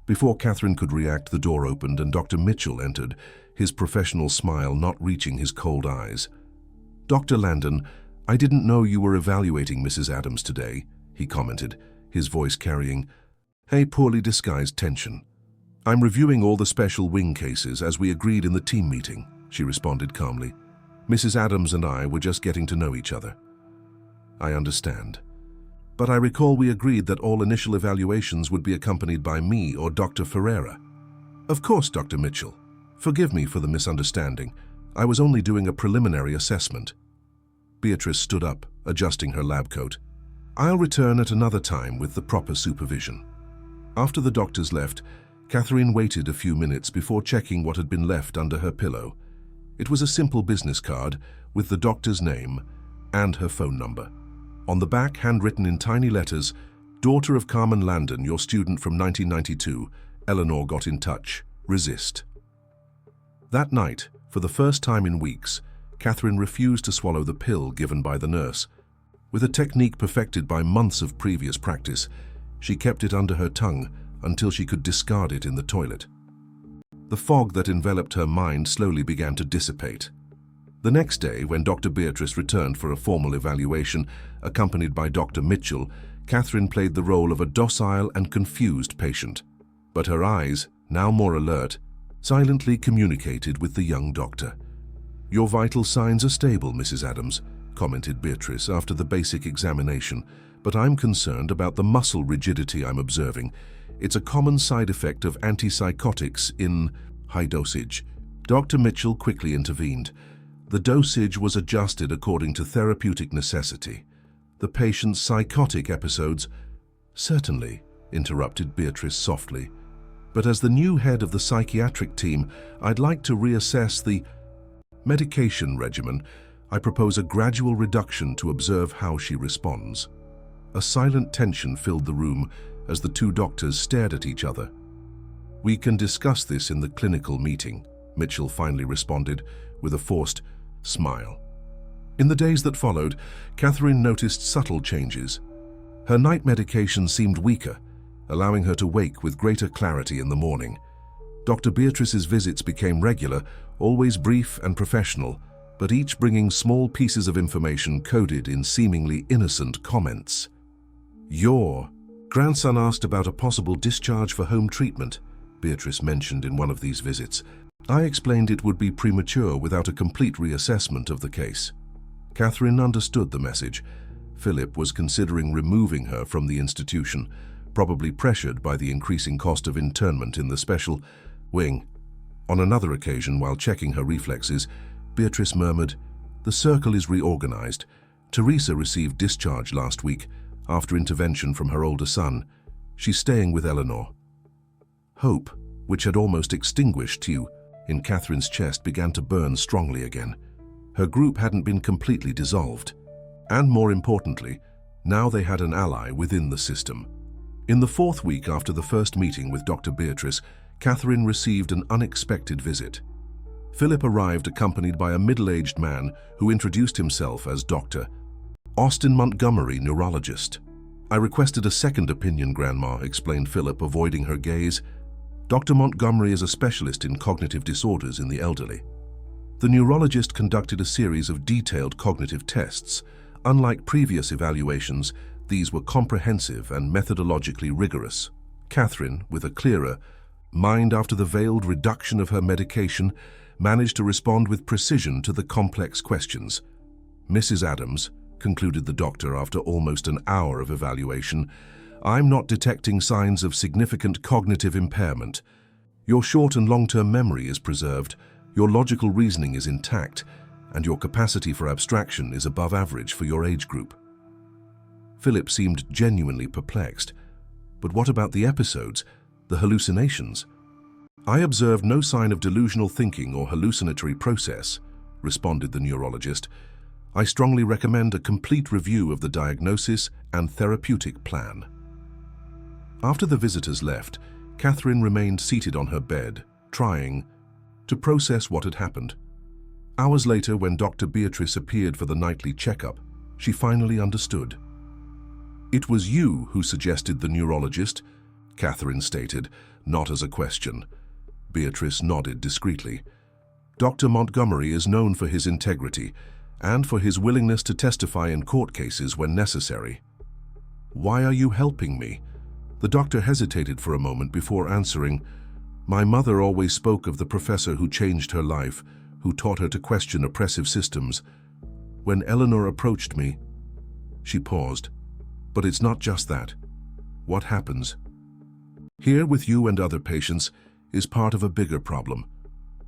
Before Catherine could react, the door opened and Dr. Mitchell entered, his professional smile not reaching his cold eyes. "Dr. Landon, I didn't know you were evaluating Mrs. Adams today," he commented, his voice carrying a poorly disguised tension. "I'm reviewing all the special wing cases as we agreed in the team meeting," she responded calmly. "Mrs. Adams and I were just getting to know each other." "I understand. But I recall we agreed that all initial evaluations would be accompanied by me or Dr. Ferreira." "Of course, Dr. Mitchell. Forgive me for the misunderstanding. I was only doing a preliminary assessment." Beatrice stood up, adjusting her lab coat. "I'll return at another time with the proper supervision." After the doctors left, Catherine waited a few minutes before checking what had been left under her pillow. It was a simple business card with the doctor's name and her phone number. On the back, handwritten in tiny letters, "Daughter of Carmen Landon, your student from 1992, Eleanor got in touch. Resist." That night, for the first time in weeks, Catherine refused to swallow the pill given by the nurse. With a technique perfected by months of previous practice, she kept it under her tongue until she could discard it in the toilet. The fog that enveloped her mind slowly began to dissipate. The next day, when Dr. Beatrice returned for a formal evaluation, accompanied by Dr. Mitchell, Catherine played the role of a docile and confused patient. But her eyes, now more alert, silently communicated with the young doctor. "Your vital signs are stable, Mrs. Adams," commented Beatrice after the basic examination, "but I'm concerned about the muscle rigidity I'm observing. It's a common side effect of antipsychotics in high dosage." Dr. Mitchell quickly intervened. The dosage was adjusted according to therapeutic necessity. "The patient's psychotic episodes—" "Certainly," interrupted Beatrice softly. "But as the new head of the psychiatric team, I'd like to reassess the medication regimen. I propose a gradual reduction to observe how she responds." A silent tension filled the room as the two doctors stared at each other. "We can discuss this in the clinical meeting," Mitchell finally responded with a forced smile. In the days that followed, Catherine noticed subtle changes. Her night medication seemed weaker, allowing her to wake with greater clarity in the morning. Dr. Beatrice's visits became regular, always brief and professional, but each bringing small pieces of information coded in seemingly innocent comments. "Your grandson asked about a possible discharge for home treatment," Beatrice mentioned in one of these visits. "I explained it would be premature without a complete reassessment of the case." Catherine understood the message. Philip was considering removing her from the institution, probably pressured by the increasing cost of internment in the special wing. On another occasion, while checking her reflexes, Beatrice murmured, "The circle is reorganized. Teresa received discharge last week after intervention from her older son. She's staying with Eleanor." Hope, which had almost extinguished you in Catherine's chest, began to burn strongly again. Her group hadn't been completely dissolved. And more importantly, now they had an ally within the system. In the fourth week after the first meeting with Dr. Beatrice, Catherine received an unexpected visit. Philip arrived accompanied by a middle-aged man who introduced himself as Dr. Austin Montgomery, neurologist. "I requested a second opinion, Grandma," explained Philip, avoiding her gaze. "Dr. Montgomery is a specialist in cognitive disorders in the elderly." The neurologist conducted a series of detailed cognitive tests. Unlike previous evaluations, these were comprehensive and methodologically rigorous. Catherine, with a clearer mind after the veiled reduction of her medication, managed to respond with precision to the complex questions. "Mrs. Adams," concluded the doctor after almost an hour of evaluation, "I'm not detecting signs of significant cognitive impairment. Your short and long-term memory is preserved, your logical reasoning is intact, and your capacity for abstraction is above average for your age group." Philip seemed genuinely perplexed. But what about the episodes, the hallucinations? "I observed no sign of delusional thinking or hallucinatory process," responded the neurologist. "I strongly recommend a complete review of the diagnosis and therapeutic plan." After the visitors left, Catherine remained seated on her bed, trying to process what had happened. Hours later, when Dr. Beatrice appeared for the nightly checkup, she finally understood. "It was you who suggested the neurologist," Catherine stated, not as a question. Beatrice nodded discreetly. "Dr. Montgomery is known for his integrity and for his willingness to testify in court cases when necessary." "Why are you helping me?" The doctor hesitated for a moment before answering. "My mother always spoke of the professor who changed her life, who taught her to question oppressive systems. When Eleanor approached me..." She paused. "But it's not just that. What happens here with you and other patients is part of a bigger problem.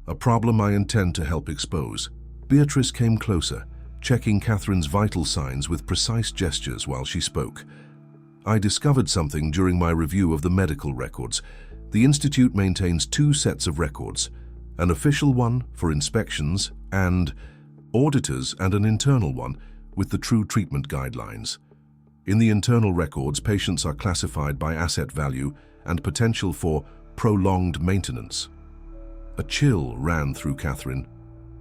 A problem I intend to help expose." Beatrice came closer, checking Catherine's vital signs with precise gestures while she spoke. "I discovered something during my review of the medical records. The Institute maintains two sets of records, an official one for inspections and auditors, and an internal one with the true treatment guidelines. In the internal records, patients are classified by asset value and potential for prolonged maintenance." A chill ran through Catherine.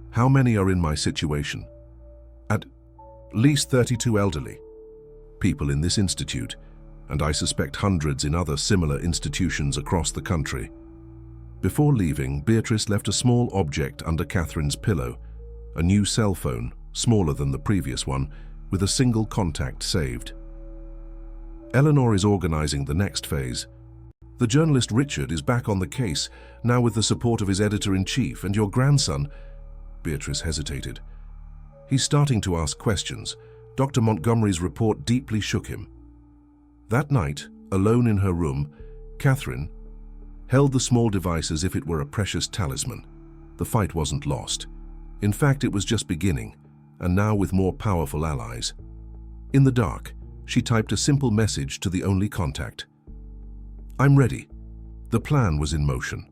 "How many are in my situation?" "At least 32 elderly people in this institute, and I suspect hundreds in other similar institutions across the country." Before leaving, Beatrice left a small object under Catherine's pillow, a new cell phone, smaller than the previous one, with a single contact saved. "Eleanor is organizing the next phase. The journalist Richard is back on the case, now with the support of his editor-in-chief, and your grandson..." Beatrice hesitated. "He's starting to ask questions. Dr. Montgomery's report deeply shook him." That night, alone in her room, Catherine held the small device as if it were a precious talisman. The fight wasn't lost. In fact, it was just beginning, and now with more powerful allies. In the dark, she typed a simple message to the only contact. "I'm ready." The plan was in motion.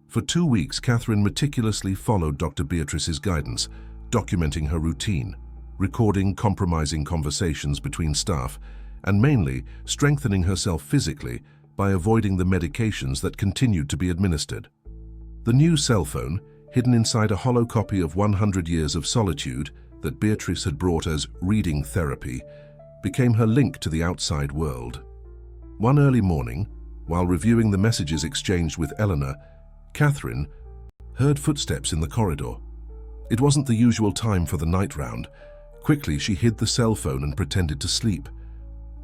For 2 weeks, Catherine meticulously followed Dr. Beatrice's guidance, documenting her routine, recording compromising conversations between staff, and mainly strengthening herself physically by avoiding the medications that continued to be administered. The new cell phone, hidden inside a hollow copy of 100 Years of Solitude that Beatrice had brought as reading therapy, became her link to the outside world. One early morning, while reviewing the messages exchanged with Eleanor, Catherine heard footsteps in the corridor. It wasn't the usual time for the night round. Quickly, she hid the cell phone and pretended to sleep.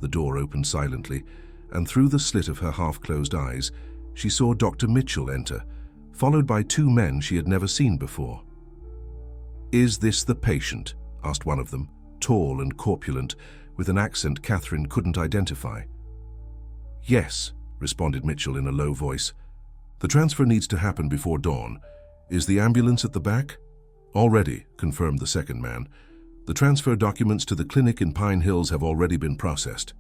The door opened silently, and through the slit of her half-closed eyes, she saw Dr. Mitchell enter, followed by 2 men she had never seen before. "Is this the patient?" asked one of them, tall and corpulent, with an accent Catherine couldn't identify. "Yes," responded Mitchell in a low voice. "The transfer needs to happen before dawn. Is the ambulance at the back?" "Already," confirmed the second man. "The transfer documents to the clinic in Pine Hills have already been processed."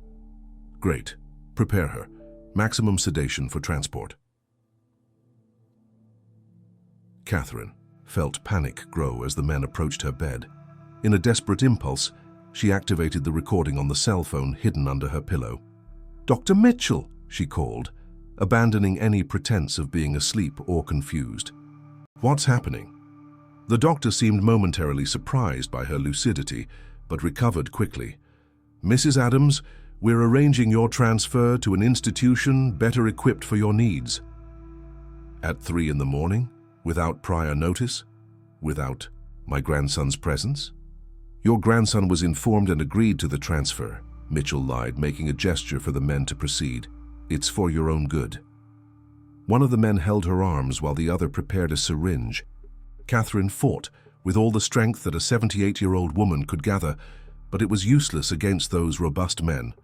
"Great. Prepare her. Maximum sedation for transport." Catherine felt panic grow as the men approached her bed. In a desperate impulse, she activated the recording on the cell phone hidden under her pillow. "Dr. Mitchell," she called, abandoning any pretense of being asleep or confused. "What's happening?" The doctor seemed momentarily surprised by her lucidity, but recovered quickly. "Mrs. Adams, we're arranging your transfer to an institution better equipped for your needs." "At 3 in the morning? Without prior notice?" "Without My grandson's presence? Your grandson was informed and agreed to the transfer, Mitchell lied, making a gesture for the men to proceed. It's for your own good. One of the men held her arms while the other prepared a syringe. Catherine fought with all the strength that a 78-year-old woman could gather, but it was useless against those robust men.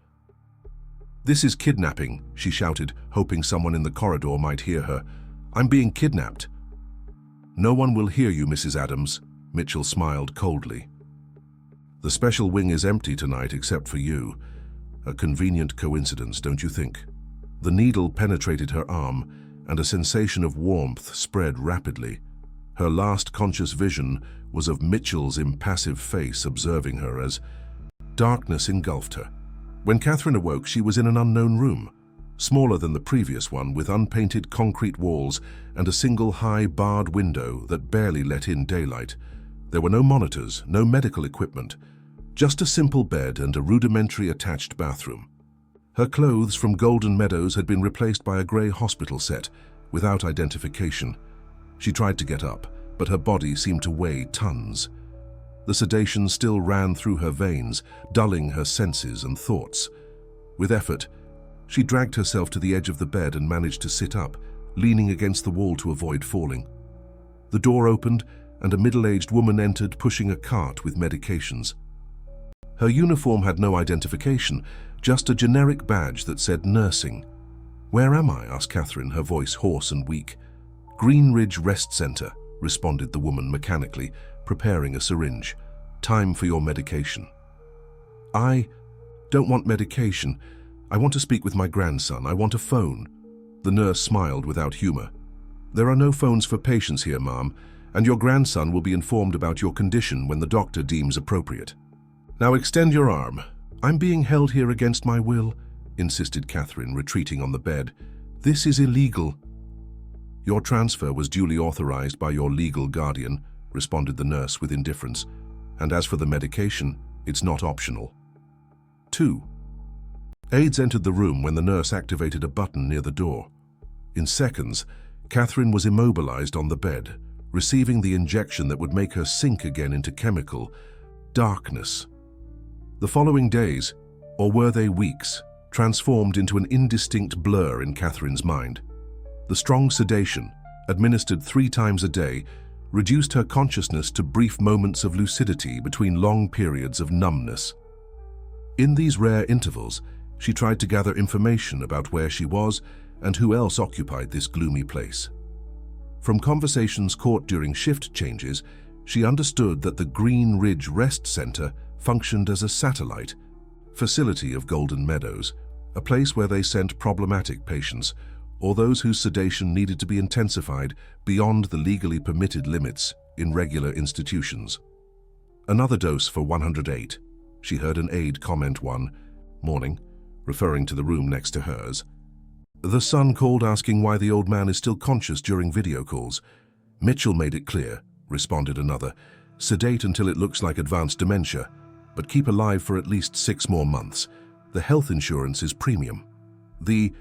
"This is kidnapping," she shouted, hoping someone in the corridor might hear her. "I'm being kidnapped." "No one will hear you, Mrs. Adams," Mitchell smiled coldly. "The special wing is empty tonight except for you. A convenient coincidence, don't you think?" The needle penetrated her arm, and a sensation of warmth spread rapidly. Her last conscious vision was of Mitchell's impassive face observing her as darkness engulfed her. When Catherine awoke, she was in an unknown room, smaller than the previous one, with unpainted concrete walls and a single high barred window that barely let in daylight. There were no monitors, no medical equipment, just a simple bed and a rudimentary attached bathroom. Her clothes from Golden Meadows had been replaced by a grey hospital set, without identification. She tried to get up, but her body seemed to weigh tons. The sedation still ran through her veins, dulling her senses and thoughts. With effort, she dragged herself to the edge of the bed and managed to sit up, leaning against the wall to avoid falling. The door opened, and a middle-aged woman entered, pushing a cart with medications. Her uniform had no identification, just a generic badge that said nursing. "Where am I?" asked Catherine, her voice hoarse and weak. "Green Ridge Rest Center," responded the woman mechanically, preparing a syringe. "Time for your medication." "I don't want medication. I want to speak with my grandson. I want a phone." The nurse smiled without humor. "There are no phones for patients here, ma'am, and your grandson will be informed about your condition when the doctor deems appropriate." "Now extend your arm." "I'm being held here against my will," insisted Catherine, retreating on the bed. "This is illegal." "Your transfer was duly authorized by your legal guardian," responded the nurse with indifference. "And as for the medication, it's not optional." 2. Aides entered the room when the nurse activated a button near the door. In seconds, Catherine was immobilized on the bed, receiving the injection that would make her sink again into chemical darkness. The following days, or were they weeks, transformed into an indistinct blur in Catherine's mind. The strong sedation, administered 3 times a day, reduced her consciousness to brief moments of lucidity between long periods of numbness. In these rare intervals, she tried to gather information about where she was and who else occupied this gloomy place. From conversations caught during shift changes, she understood that the Green Ridge Rest Center functioned as a satellite facility of Golden Meadows, a place where they sent problematic patients or those whose sedation needed to be intensified beyond the legally permitted limits in regular institutions. "Another dose for 108, she heard an aide comment one morning, referring to the room next to hers. The son called asking why the old man is still conscious during video calls. "Mitchell made it clear," responded another. "Sedate until it looks like advanced dementia, but keep alive for at least 6 more months. The health insurance is premium." The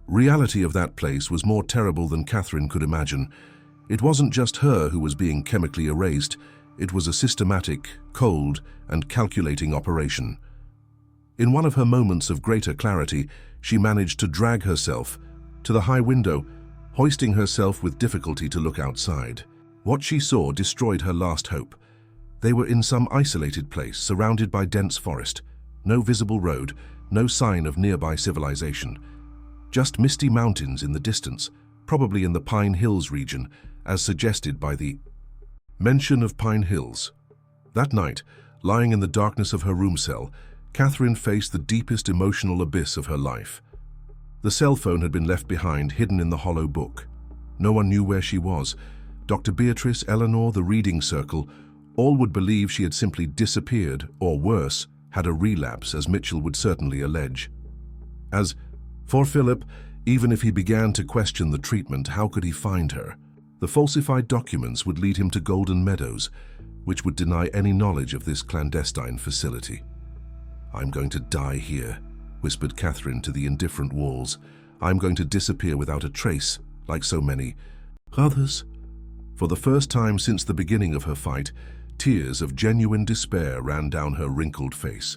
reality of that place was more terrible than Catherine could imagine. It wasn't just her who was being chemically erased. It was a systematic, cold, and calculating operation. In one of her moments of greater clarity, she managed to drag herself to the high window, hoisting herself with difficulty to look outside. What she saw destroyed her last hope. They were in some isolated place, surrounded by dense forest. No visible road, no sign of nearby civilization. Just misty mountains in the distance, probably in the Pine Hills region, as suggested by the mention of Pine Hills. That night, lying in the darkness of her room cell, Catherine faced the deepest emotional abyss of her life. The cell phone had been left behind, hidden in the hollow book. No one knew where she was. Dr. Beatrice, Eleanor, the reading circle, all would believe she had simply disappeared, or worse, had a relapse, as Mitchell would certainly allege. As for Philip, even if he began to question the treatment, how could he find her? The falsified documents would lead him to Golden Meadows, which would deny any knowledge of this clandestine facility. "I'm going to die here," whispered Catherine to the indifferent walls. "I'm going to disappear without a trace, like so many others." For the first time since the beginning of her fight, Tears of genuine despair ran down her wrinkled face.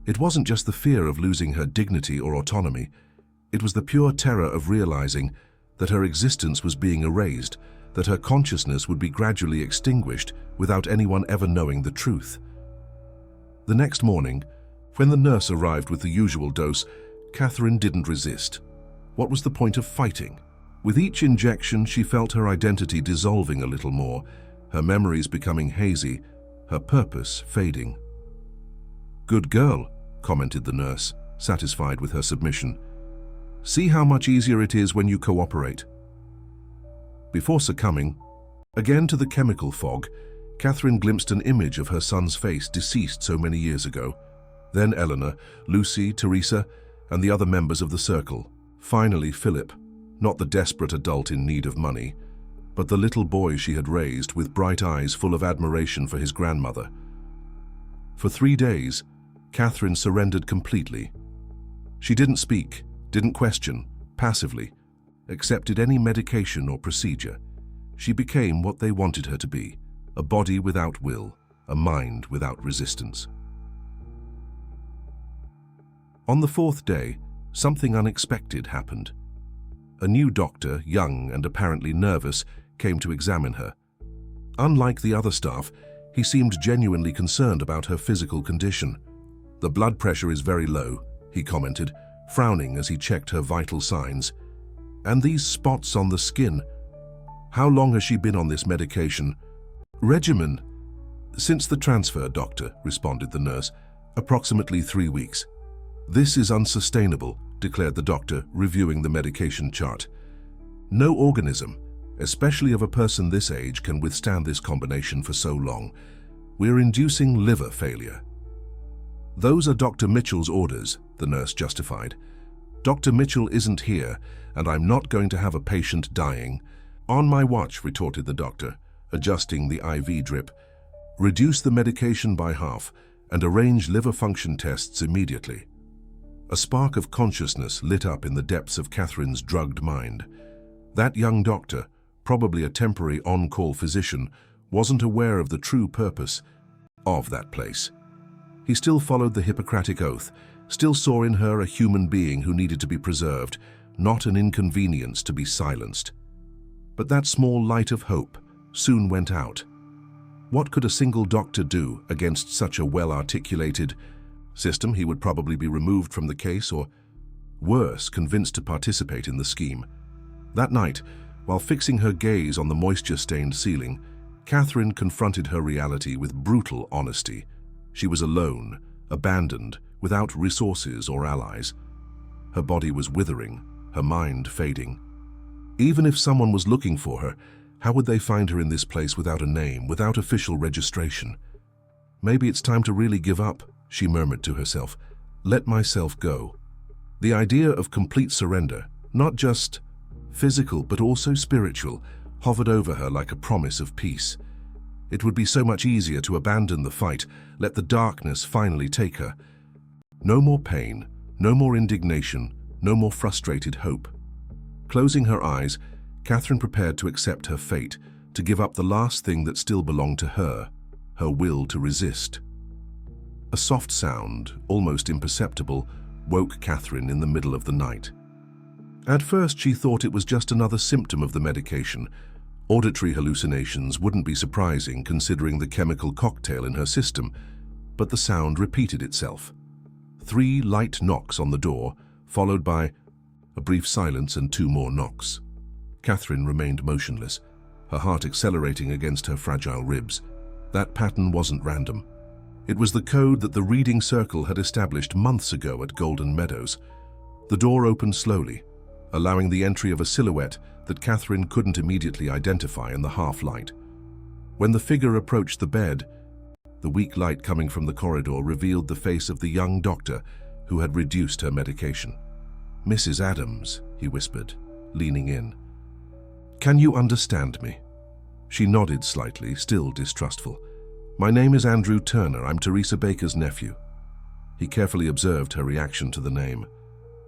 It wasn't just the fear of losing her dignity or autonomy. It was the pure terror of realizing that her existence was being erased, that her consciousness would be gradually extinguished without anyone ever knowing the truth. The next morning, when the nurse arrived with the usual dose, Catherine didn't resist. What was the point of fighting? With each injection, she felt her identity dissolving a little more, her memories becoming hazy, her purpose fading. "Good girl," commented the nurse, satisfied with her submission. "See how much easier it is when you cooperate." Before succumbing, again to the chemical fog, Catherine glimpsed an image of her son's face deceased so many years ago. Then Eleanor, Lucy, Teresa, and the other members of the circle. Finally Philip, not the desperate adult in need of money, but the little boy she had raised with bright eyes full of admiration for his grandmother. For 3 days, Catherine surrendered completely. She didn't speak, didn't question, passively, accepted any medication or procedure. She became what they wanted her to be, a body without will, a mind without resistance. On the 4th day, something unexpected happened. A new doctor, young and apparently nervous, came to examine her. Unlike the other staff, he seemed genuinely concerned about her physical condition. "The blood pressure is very low," he commented, frowning as he checked her vital signs. "And these spots on the skin. How long has she been on this medication?" "Regimen?" "Since the transfer, doctor," responded the nurse. "Approximately 3 weeks." "This is unsustainable," declared the doctor, reviewing the medication chart. "No organism, especially of a person this age, can withstand this combination for so long. We're inducing liver failure." "Those are Dr. Mitchell's orders," the nurse justified. "Dr. Mitchell isn't here, and I'm not going to have a patient dying." "On my watch," retorted the doctor, adjusting the IV drip. "Reduce the medication by half and arrange liver function tests immediately." A spark of consciousness lit up in the depths of Catherine's drugged mind. That young doctor, probably a temporary on-call physician, wasn't aware of the true purpose of that place. He still followed the Hippocratic Oath, still saw in her a human being who needed to be preserved, not an inconvenience to be silenced. But that small light of hope soon went out. What could a single doctor do against such a well-articulated system? He would probably be removed from the case or, worse, convinced to participate in the scheme. That night, while fixing her gaze on the moisture-stained ceiling, Catherine confronted her reality with brutal honesty. She was alone, abandoned, without resources or allies. Her body was withering, her mind fading. Even if someone was looking for her, how would they find her in this place without a name, without official registration? "Maybe it's time to really give up," she murmured to herself. "Let myself go." The idea of complete surrender, not just physical but also spiritual, hovered over her like a promise of peace. It would be so much easier to abandon the fight, let the darkness finally take her. No more pain, no more indignation, no more frustrated hope. Closing her eyes, Catherine prepared to accept her fate, to give up the last thing that still belonged to her will to resist. A soft sound, almost imperceptible, woke Catherine in the middle of the night. At first she thought it was just another symptom of the medication. Auditory hallucinations wouldn't be surprising considering the chemical cocktail in her system, but the sound repeated itself. 3 light knocks on the door, followed by a brief silence and 2 more knocks. Catherine remained motionless, her heart accelerating against her fragile ribs. That pattern wasn't random. It was the code that the reading circle had established months ago at Golden Meadows. The door opened slowly, allowing the entry of a silhouette that Catherine couldn't immediately identify in the half-light. When the figure approached the bed, the weak light coming from the corridor revealed the face of the young doctor who had reduced her medication. "Mrs. Adams," he whispered, leaning in. "Can you understand me?" She nodded slightly, still distrustful. "My name is Andrew Turner. I'm Teresa Baker's nephew." He carefully observed her reaction to the name.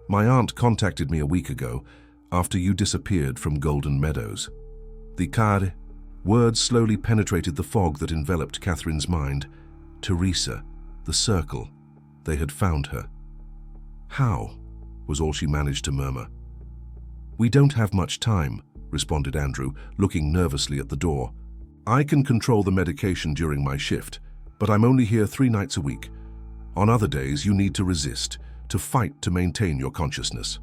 "My aunt contacted me a week ago, after you disappeared from Golden Meadows." "The card?" Words slowly penetrated the fog that enveloped Catherine's mind. Teresa, the circle. They had found her. How? Was all she managed to murmur. "We don't have much time," responded Andrew, looking nervously at the door. "I can control the medication during my shift, but I'm only here 3 nights a week. On other days, you need to resist, to fight to maintain your consciousness."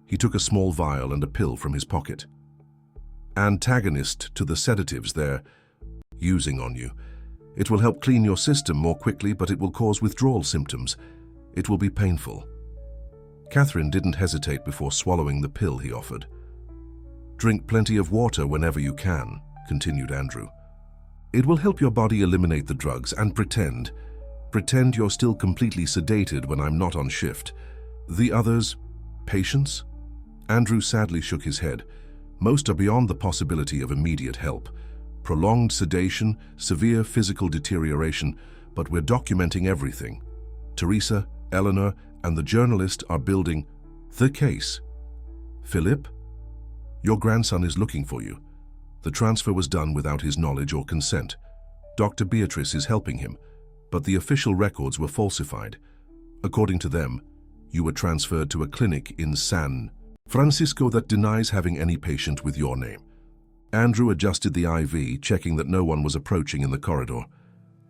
He took a small vial and a pill from his pocket. "Antagonist to the sedatives they're using on you. It will help clean your system more quickly, but it will cause withdrawal symptoms. It will be painful." Catherine didn't hesitate before swallowing the pill he offered. "Drink plenty of water whenever you can," continued Andrew. "It will help your body eliminate the drugs, and pretend you're still completely sedated when I'm not on shift. The others, patients?" Andrew sadly shook his head. "Most are beyond the possibility of immediate help. Prolonged sedation, severe physical deterioration, but we're documenting everything. Teresa, Eleanor, and the journalist are building the case." "Philip? Your grandson is looking for you. The transfer was done without his knowledge or consent. Dr. Beatrice is helping him, but the official records were falsified. According to them, you were transferred to a clinic in San Francisco that denies having any patient with your name." Andrew adjusted the IV, checking that no one was approaching in the corridor.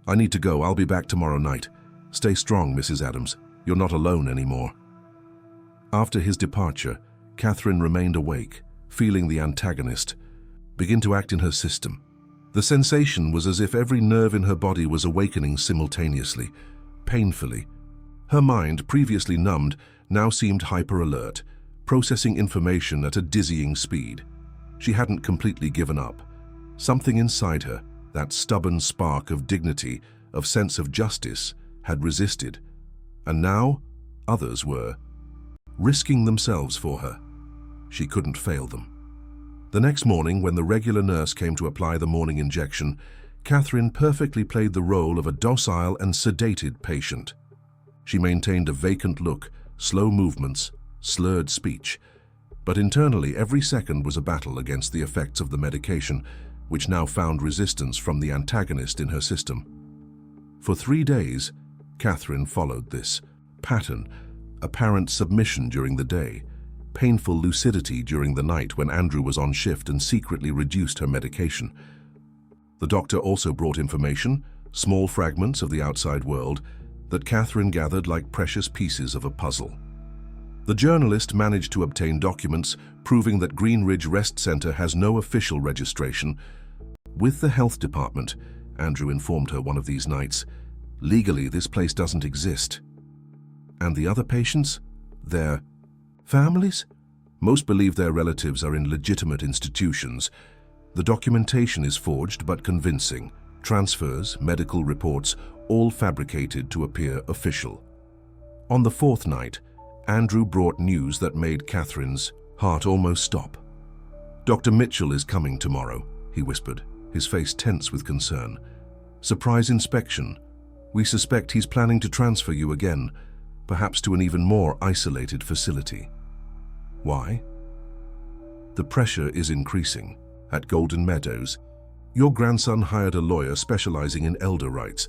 "I need to go. I'll be back tomorrow night. Stay strong, Mrs. Adams. You're not alone anymore." After his departure, Catherine remained awake, feeling the antagonist begin to act in her system. The sensation was as if every nerve in her body was awakening simultaneously, painfully. Her mind, previously numbed, now seemed hyper-alert, processing information at a dizzying speed. She hadn't completely given up. Something inside her, that stubborn spark of dignity, of sense of justice, had resisted. And now, others were risking themselves for her. She couldn't fail them. The next morning, when the regular nurse came to apply the morning injection, Catherine perfectly played the role of a docile and sedated patient. She maintained a vacant look, slow movements, slurred speech, but internally every second was a battle against the effects of the medication, which now found resistance from the antagonist in her system. For 3 days, Catherine followed this pattern: apparent submission during the day, painful lucidity during the night when Andrew was on shift and secretly reduced her medication. The doctor also brought information, small fragments of the outside world, that Catherine gathered like precious pieces of a puzzle. The journalist managed to obtain documents proving that Green Ridge Rest Center has no official registration with the health department. Andrew informed her one of these nights. Legally, this place doesn't exist. And the other patients? Their families? Most believe their relatives are in legitimate institutions. The documentation is forged but convincing. Transfers, medical reports, all fabricated to appear official. On the 4th night, Andrew brought news that made Catherine's heart almost stop. "Dr. Mitchell is coming tomorrow," he whispered, his face tense with concern. "Surprise inspection. We suspect he's planning to transfer you again, perhaps to an even more isolated facility." "Why?" "The pressure is increasing. At Golden Meadows, your grandson hired a lawyer specializing in elder rights.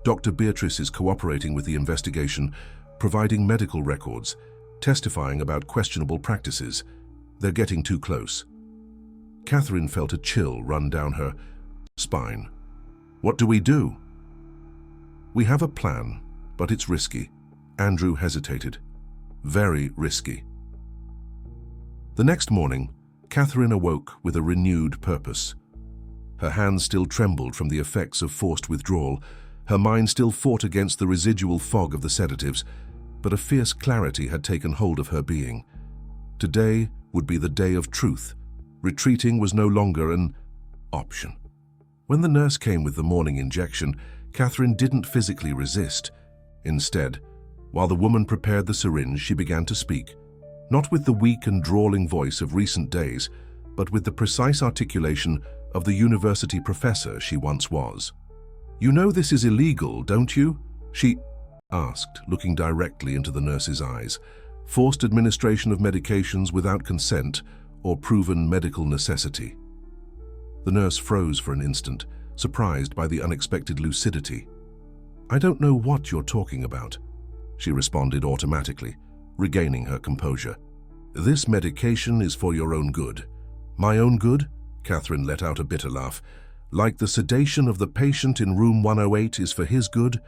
Dr. Beatrice is cooperating with the investigation, providing medical records, testifying about questionable practices. They're getting too close." Catherine felt a chill run down her spine. "What do we do?" "We have a plan, but it's risky." Andrew hesitated. "Very risky." The next morning, Catherine awoke with a renewed purpose. Her hands still trembled from the effects of forced withdrawal. Her mind still fought against the residual fog of the sedatives, but a fierce clarity had taken hold of her being. Today would be the day of truth. Retreating was no longer an option. When the nurse came with the morning injection, Catherine didn't physically resist. Instead, while the woman prepared the syringe, she began to speak, not with the weak and drawling voice of recent days, but with the precise articulation of the university professor she once was. "You know this is illegal, don't you?" she asked, looking directly into the nurse's eyes. "Forced administration of medications without consent or proven medical necessity." The nurse froze for an instant, surprised by the unexpected lucidity. "I don't know what you're talking about," she responded automatically, regaining her composure. "This medication is for your own good." "My own good?" Catherine let out a bitter laugh. "Like the sedation of the patient in room 108 is for his good,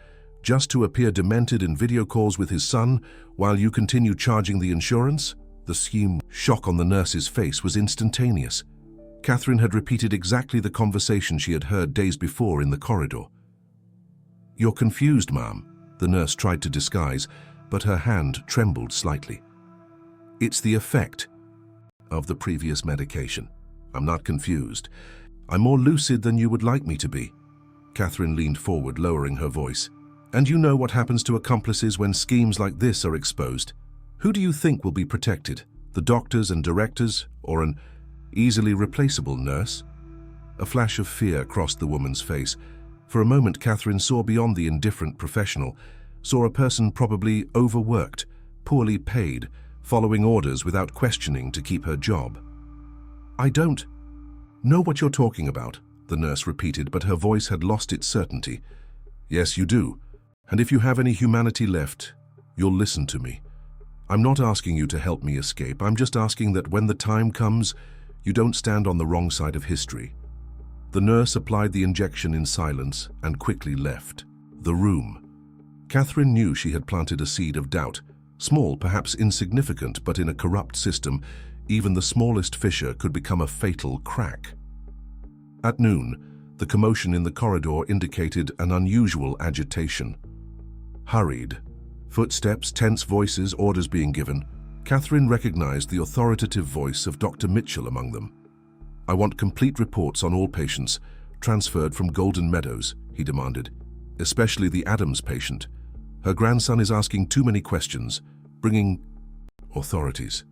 just to appear demented in video calls with his son while you continue charging the insurance?" The shock on the nurse's face was instantaneous. Catherine had repeated exactly the conversation she had heard days before in the corridor. "You're confused, ma'am," the nurse tried to disguise, but her hand trembled slightly. "It's the effect of the previous medication. I'm not confused. I'm more lucid than you would like me to be." Catherine leaned forward, lowering her voice. "And you know what happens to accomplices when schemes like this are exposed. Who do you think will be protected? The doctors and directors, or an easily replaceable nurse?" A flash of fear crossed the woman's face. For a moment, Catherine saw beyond the indifferent professional, saw a person probably overworked, poorly paid, following orders without questioning to keep her job. "I don't know what you're talking about," the nurse repeated, but her voice had lost its certainty. "Yes, you do. And if you have any humanity left, you'll listen to me. I'm not asking you to help me escape. I'm just asking that when the time comes, you don't stand on the wrong side of history." The nurse applied the injection in silence and quickly left the room. Catherine knew she had planted a seed of doubt, small, perhaps insignificant, but in a corrupt system, even the smallest fissure could become a fatal crack. At noon, the commotion in the corridor indicated an unusual agitation. Hurried footsteps, tense voices, orders being given. Catherine recognized the authoritative voice of Dr. Mitchell among them. "I want complete reports on all patients transferred from Golden Meadows," he demanded, "especially the Adams patient. Her grandson is asking too many questions, bringing authorities."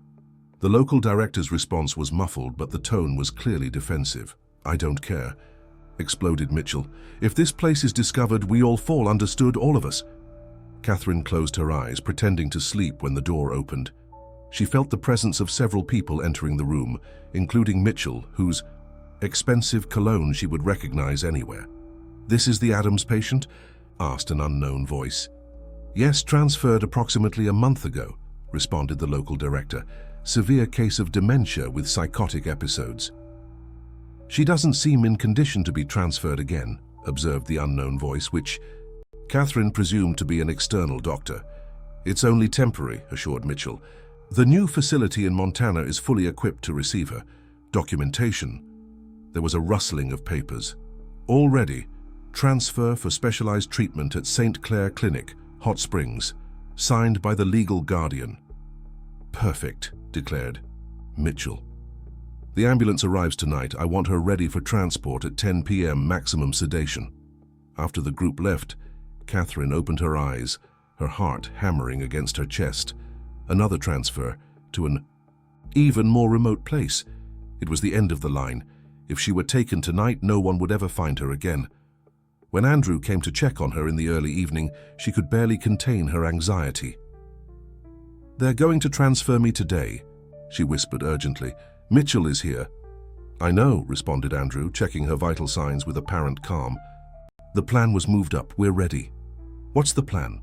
The local director's response was muffled, but the tone was clearly defensive. "I don't care," exploded Mitchell. "If this place is discovered, we all fall, understood, all of us." Catherine closed her eyes, pretending to sleep when the door opened. She felt the presence of several people entering the room, including Mitchell, whose expensive cologne she would recognize anywhere. "This is the Adams patient?" asked an unknown voice. "Yes, transferred approximately a month ago," responded the local director. "Severe case of dementia with psychotic episodes." "She doesn't seem in condition to be transferred again," observed the unknown voice, which Catherine presumed to be an external doctor. "It's only temporary," assured Mitchell. "The new facility in Montana is fully equipped to receive her. Documentation." There was a rustling of papers. "All ready. Transfer for specialized treatment at St. Clair Clinic, Hot Springs. Signed by the legal guardian." "Perfect," declared Mitchell. "The ambulance arrives tonight. I want her ready for transport at 10 p.m. maximum sedation." After the group left, Catherine opened her eyes, her heart hammering against her chest. Another transfer to an even more remote place. It was the end of the line. If she were taken tonight, no one would ever find her again. When Andrew came to check on her in the early evening, she could barely contain her anxiety. "They're going to transfer me today," she whispered urgently. "Mitchell is here." "I know," responded Andrew, checking her vital signs with apparent calm. "The plan was moved up. We're ready." "What's the plan?"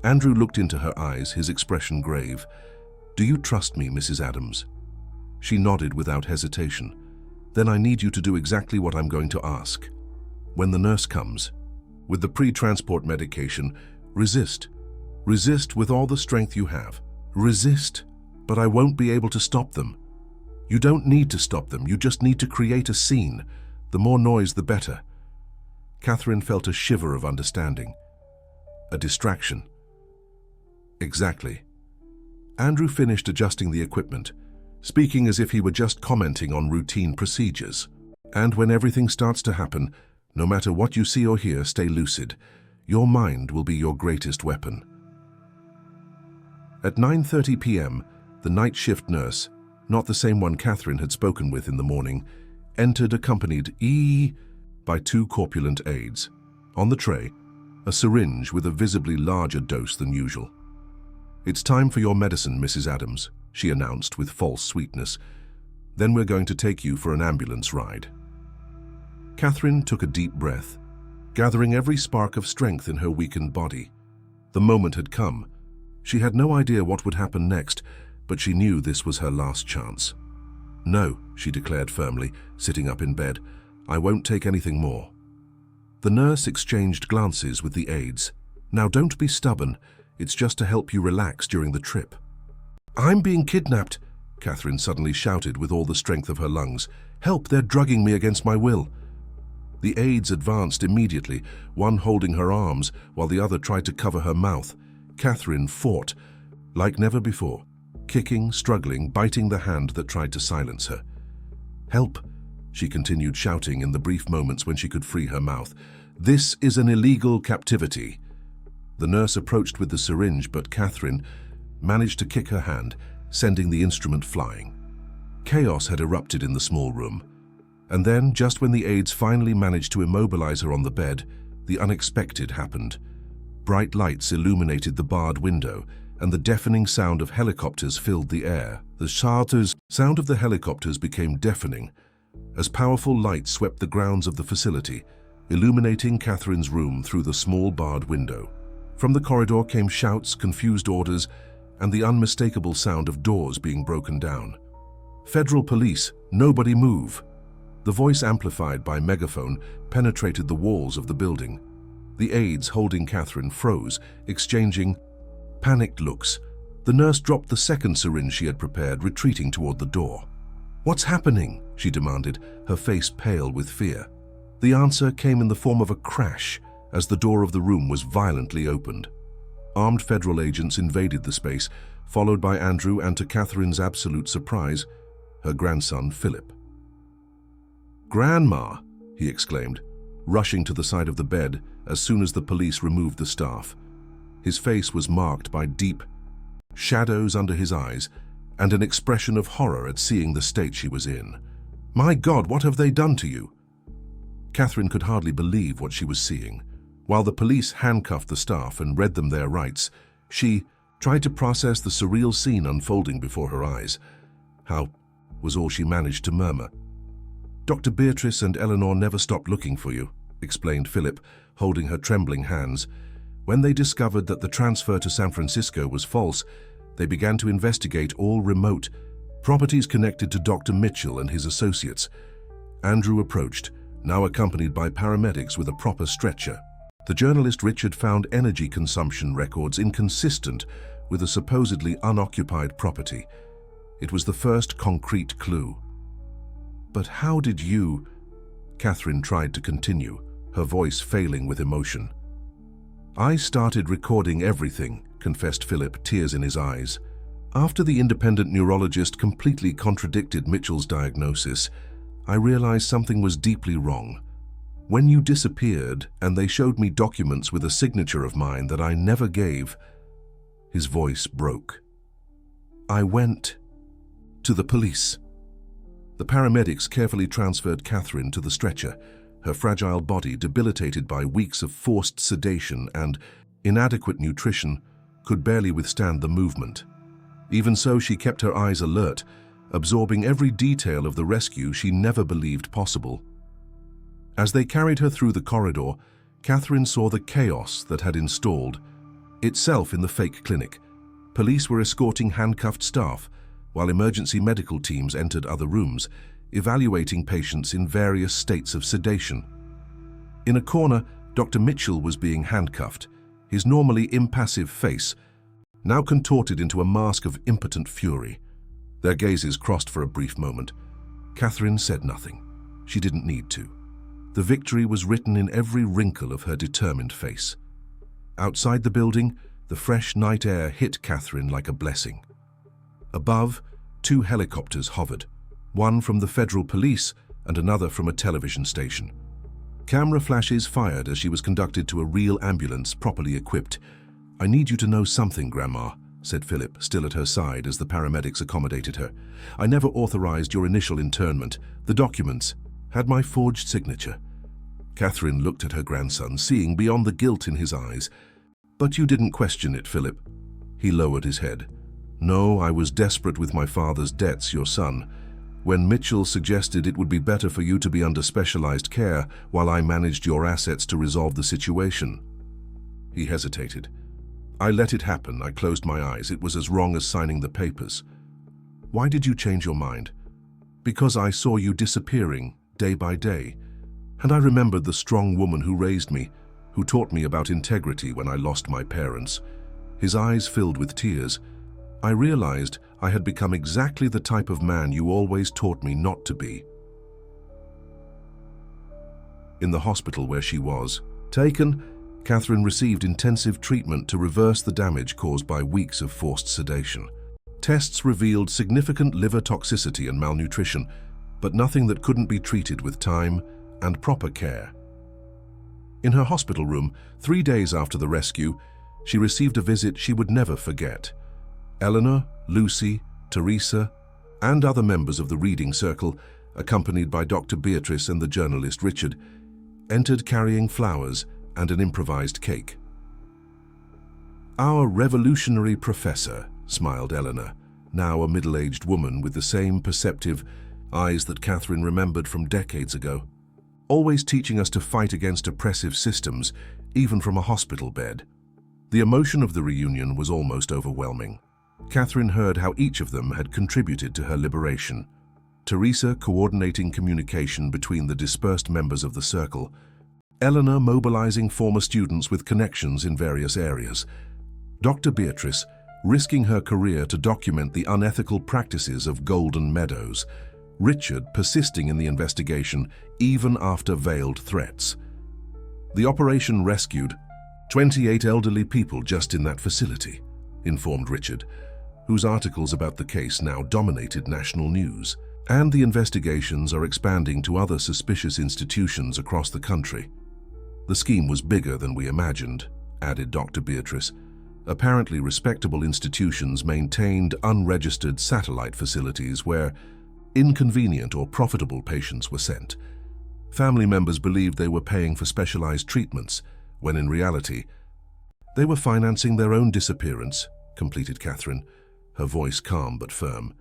Andrew looked into her eyes, his expression grave. "Do you trust me, Mrs. Adams?" She nodded without hesitation. "Then I need you to do exactly what I'm going to ask. When the nurse comes, with the pre-transport medication, resist. Resist with all the strength you have. Resist, but I won't be able to stop them. You don't need to stop them, you just need to create a scene. The more noise, the better." Catherine felt a shiver of understanding. A distraction. Exactly. Andrew finished adjusting the equipment, speaking as if he were just commenting on routine procedures. "And when everything starts to happen, no matter what you see or hear, stay lucid. Your mind will be your greatest weapon." At 9:30 p.m., the night shift nurse, not the same one Catherine had spoken with in the morning, entered accompanied by two corpulent aides. On the tray, a syringe with a visibly larger dose than usual. "It's time for your medicine, Mrs. Adams," she announced with false sweetness. "Then we're going to take you for an ambulance ride." Catherine took a deep breath, gathering every spark of strength in her weakened body. The moment had come. She had no idea what would happen next, but she knew this was her last chance. "No," she declared firmly, sitting up in bed. "I won't take anything more." The nurse exchanged glances with the aides. "Now don't be stubborn. It's just to help you relax during the trip." "I'm being kidnapped," Catherine suddenly shouted with all the strength of her lungs. "Help, they're drugging me against my will." The aides advanced immediately, one holding her arms while the other tried to cover her mouth. Catherine fought, like never before, kicking, struggling, biting the hand that tried to silence her. "Help," she continued shouting in the brief moments when she could free her mouth. "This is an illegal captivity." The nurse approached with the syringe, but Catherine managed to kick her hand, sending the instrument flying. Chaos had erupted in the small room. And then, just when the aides finally managed to immobilize her on the bed, the unexpected happened. Bright lights illuminated the barred window, and the deafening sound of helicopters filled the air. The sound of the helicopters became deafening, as powerful lights swept the grounds of the facility, illuminating Catherine's room through the small barred window. From the corridor came shouts, confused orders, and the unmistakable sound of doors being broken down. "Federal police, nobody move!" The voice, amplified by megaphone, penetrated the walls of the building. The aides holding Catherine froze, exchanging panicked looks. The nurse dropped the second syringe she had prepared, retreating toward the door. "What's happening?" she demanded, her face pale with fear. The answer came in the form of a crash as the door of the room was violently opened. Armed federal agents invaded the space, followed by Andrew and, to Catherine's absolute surprise, her grandson Philip. "Grandma!" he exclaimed, rushing to the side of the bed as soon as the police removed the staff. His face was marked by deep shadows under his eyes and an expression of horror at seeing the state she was in. "My God, what have they done to you?" Catherine could hardly believe what she was seeing. While the police handcuffed the staff and read them their rights, she tried to process the surreal scene unfolding before her eyes. "How?" was all she managed to murmur. "Dr. Beatrice and Eleanor never stopped looking for you," explained Philip, holding her trembling hands. "When they discovered that the transfer to San Francisco was false, they began to investigate all remote properties connected to Dr. Mitchell and his associates." Andrew approached, now accompanied by paramedics with a proper stretcher. The journalist Richard found energy consumption records inconsistent with a supposedly unoccupied property. It was the first concrete clue. "But how did you—" Catherine tried to continue, her voice failing with emotion. "I started recording everything," confessed Philip, tears in his eyes. "After the independent neurologist completely contradicted Mitchell's diagnosis, I realized something was deeply wrong. When you disappeared and they showed me documents with a signature of mine that I never gave," his voice broke. "I went to the police." The paramedics carefully transferred Catherine to the stretcher, her fragile body, debilitated by weeks of forced sedation and inadequate nutrition, could barely withstand the movement. Even so, she kept her eyes alert, absorbing every detail of the rescue she never believed possible. As they carried her through the corridor, Catherine saw the chaos that had installed itself in the fake clinic. Police were escorting handcuffed staff, while emergency medical teams entered other rooms, evaluating patients in various states of sedation. In a corner, Dr. Mitchell was being handcuffed, his normally impassive face now contorted into a mask of impotent fury. Their gazes crossed for a brief moment. Catherine said nothing. She didn't need to. The victory was written in every wrinkle of her determined face. Outside the building, the fresh night air hit Catherine like a blessing. Above, 2 helicopters hovered, one from the federal police and another from a television station. Camera flashes fired as she was conducted to a real ambulance properly equipped. "I need you to know something, Grandma," said Philip, still at her side as the paramedics accommodated her. "I never authorized your initial internment. The documents had my forged signature." Catherine looked at her grandson, seeing beyond the guilt in his eyes. "But you didn't question it, Philip." He lowered his head. "No, I was desperate with my father's debts, your son. when Mitchell suggested it would be better for you to be under specialized care while I managed your assets to resolve the situation. He hesitated. I let it happen. I closed my eyes. It was as wrong as signing the papers. Why did you change your mind? Because I saw you disappearing day by day, and I remembered the strong woman who raised me, who taught me about integrity when I lost my parents. His eyes filled with tears. I realized I had become exactly the type of man you always taught me not to be. In the hospital where she was taken, Catherine received intensive treatment to reverse the damage caused by weeks of forced sedation. Tests revealed significant liver toxicity and malnutrition, but nothing that couldn't be treated with time and proper care. In her hospital room, 3 days after the rescue, she received a visit she would never forget. Eleanor, Lucy, Teresa, and other members of the reading circle, accompanied by Dr. Beatrice and the journalist Richard, entered carrying flowers and an improvised cake. "Our revolutionary professor," smiled Eleanor, now a middle-aged woman with the same perceptive eyes that Catherine remembered from decades ago, "always teaching us to fight against oppressive systems, even from a hospital bed." The emotion of the reunion was almost overwhelming. Catherine heard how each of them had contributed to her liberation. Teresa coordinating communication between the dispersed members of the circle, Eleanor mobilizing former students with connections in various areas, Dr. Beatrice risking her career to document the unethical practices of Golden Meadows, Richard persisting in the investigation even after veiled threats. The operation rescued 28 elderly people just in that facility, informed Richard, whose articles about the case now dominated national news. And the investigations are expanding to other suspicious institutions across the country. The scheme was bigger than we imagined, added Dr. Beatrice. Apparently respectable institutions maintained unregistered satellite facilities where inconvenient or profitable patients were sent. Family members believed they were paying for specialized treatments, when in reality, they were financing their own disappearance, completed Catherine, her voice calm but firm.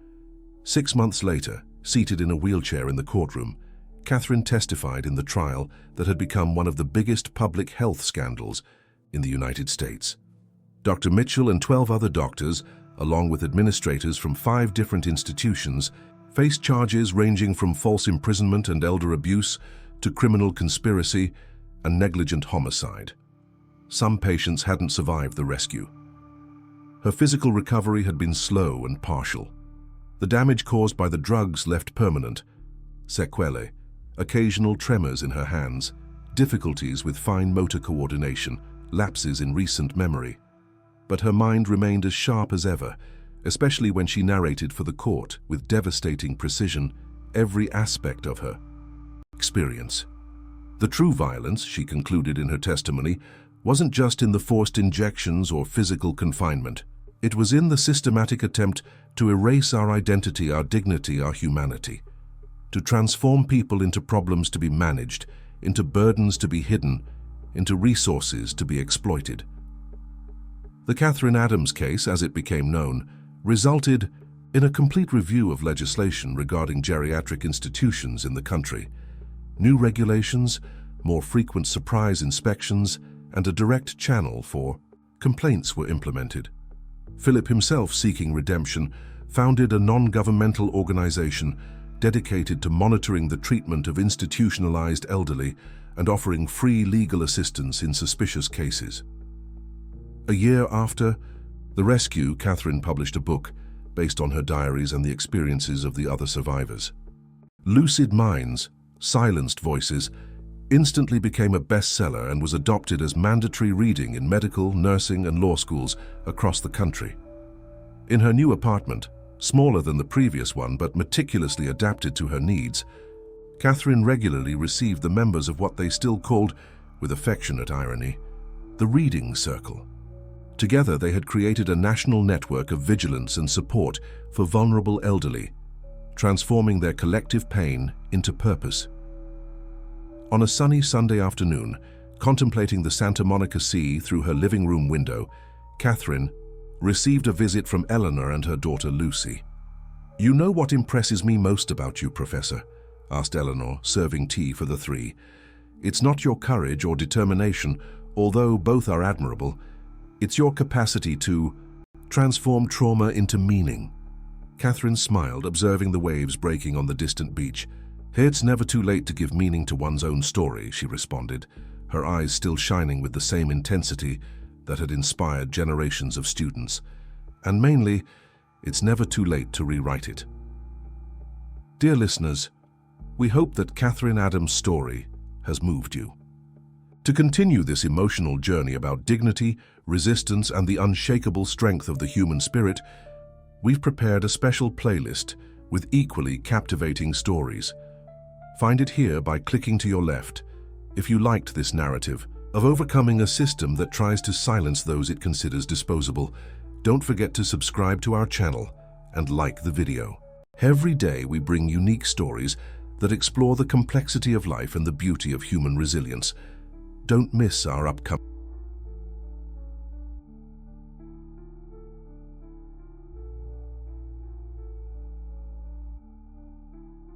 6 months later, seated in a wheelchair in the courtroom, Catherine testified in the trial that had become one of the biggest public health scandals in the United States. Dr. Mitchell and 12 other doctors, along with administrators from 5 different institutions, faced charges ranging from false imprisonment and elder abuse to criminal conspiracy and negligent homicide. Some patients hadn't survived the rescue. Her physical recovery had been slow and partial. The damage caused by the drugs left permanent sequelae, occasional tremors in her hands, difficulties with fine motor coordination, lapses in recent memory. But her mind remained as sharp as ever, especially when she narrated for the court with devastating precision every aspect of her experience. The true violence, she concluded in her testimony, wasn't just in the forced injections or physical confinement. It was in the systematic attempt to erase our identity, our dignity, our humanity, to transform people into problems to be managed, into burdens to be hidden, into resources to be exploited. The Catherine Adams case, as it became known, resulted in a complete review of legislation regarding geriatric institutions in the country. New regulations, more frequent surprise inspections, and a direct channel for complaints were implemented. Philip himself, seeking redemption, founded a non-governmental organization dedicated to monitoring the treatment of institutionalized elderly and offering free legal assistance in suspicious cases. A year after the rescue, Catherine published a book based on her diaries and the experiences of the other survivors. Lucid Minds, Silenced Voices instantly became a bestseller and was adopted as mandatory reading in medical, nursing, and law schools across the country. In her new apartment, smaller than the previous one but meticulously adapted to her needs, Catherine regularly received the members of what they still called, with affectionate irony, the Reading Circle. Together they had created a national network of vigilance and support for vulnerable elderly, transforming their collective pain into purpose. On a sunny Sunday afternoon, contemplating the Santa Monica Sea through her living room window, Catherine received a visit from Eleanor and her daughter Lucy. "You know what impresses me most about you, Professor?" asked Eleanor, serving tea for the three. "It's not your courage or determination, although both are admirable. It's your capacity to transform trauma into meaning." Catherine smiled, observing the waves breaking on the distant beach. "It's never too late to give meaning to one's own story," she responded, her eyes still shining with the same intensity that had inspired generations of students. "And mainly, it's never too late to rewrite it." Dear listeners, we hope that Catherine Adams' story has moved you. To continue this emotional journey about dignity, resistance, and the unshakable strength of the human spirit, we've prepared a special playlist with equally captivating stories. Find it here by clicking to your left. If you liked this narrative of overcoming a system that tries to silence those it considers disposable, don't forget to subscribe to our channel and like the video. Every day we bring unique stories that explore the complexity of life and the beauty of human resilience. Don't miss our upcoming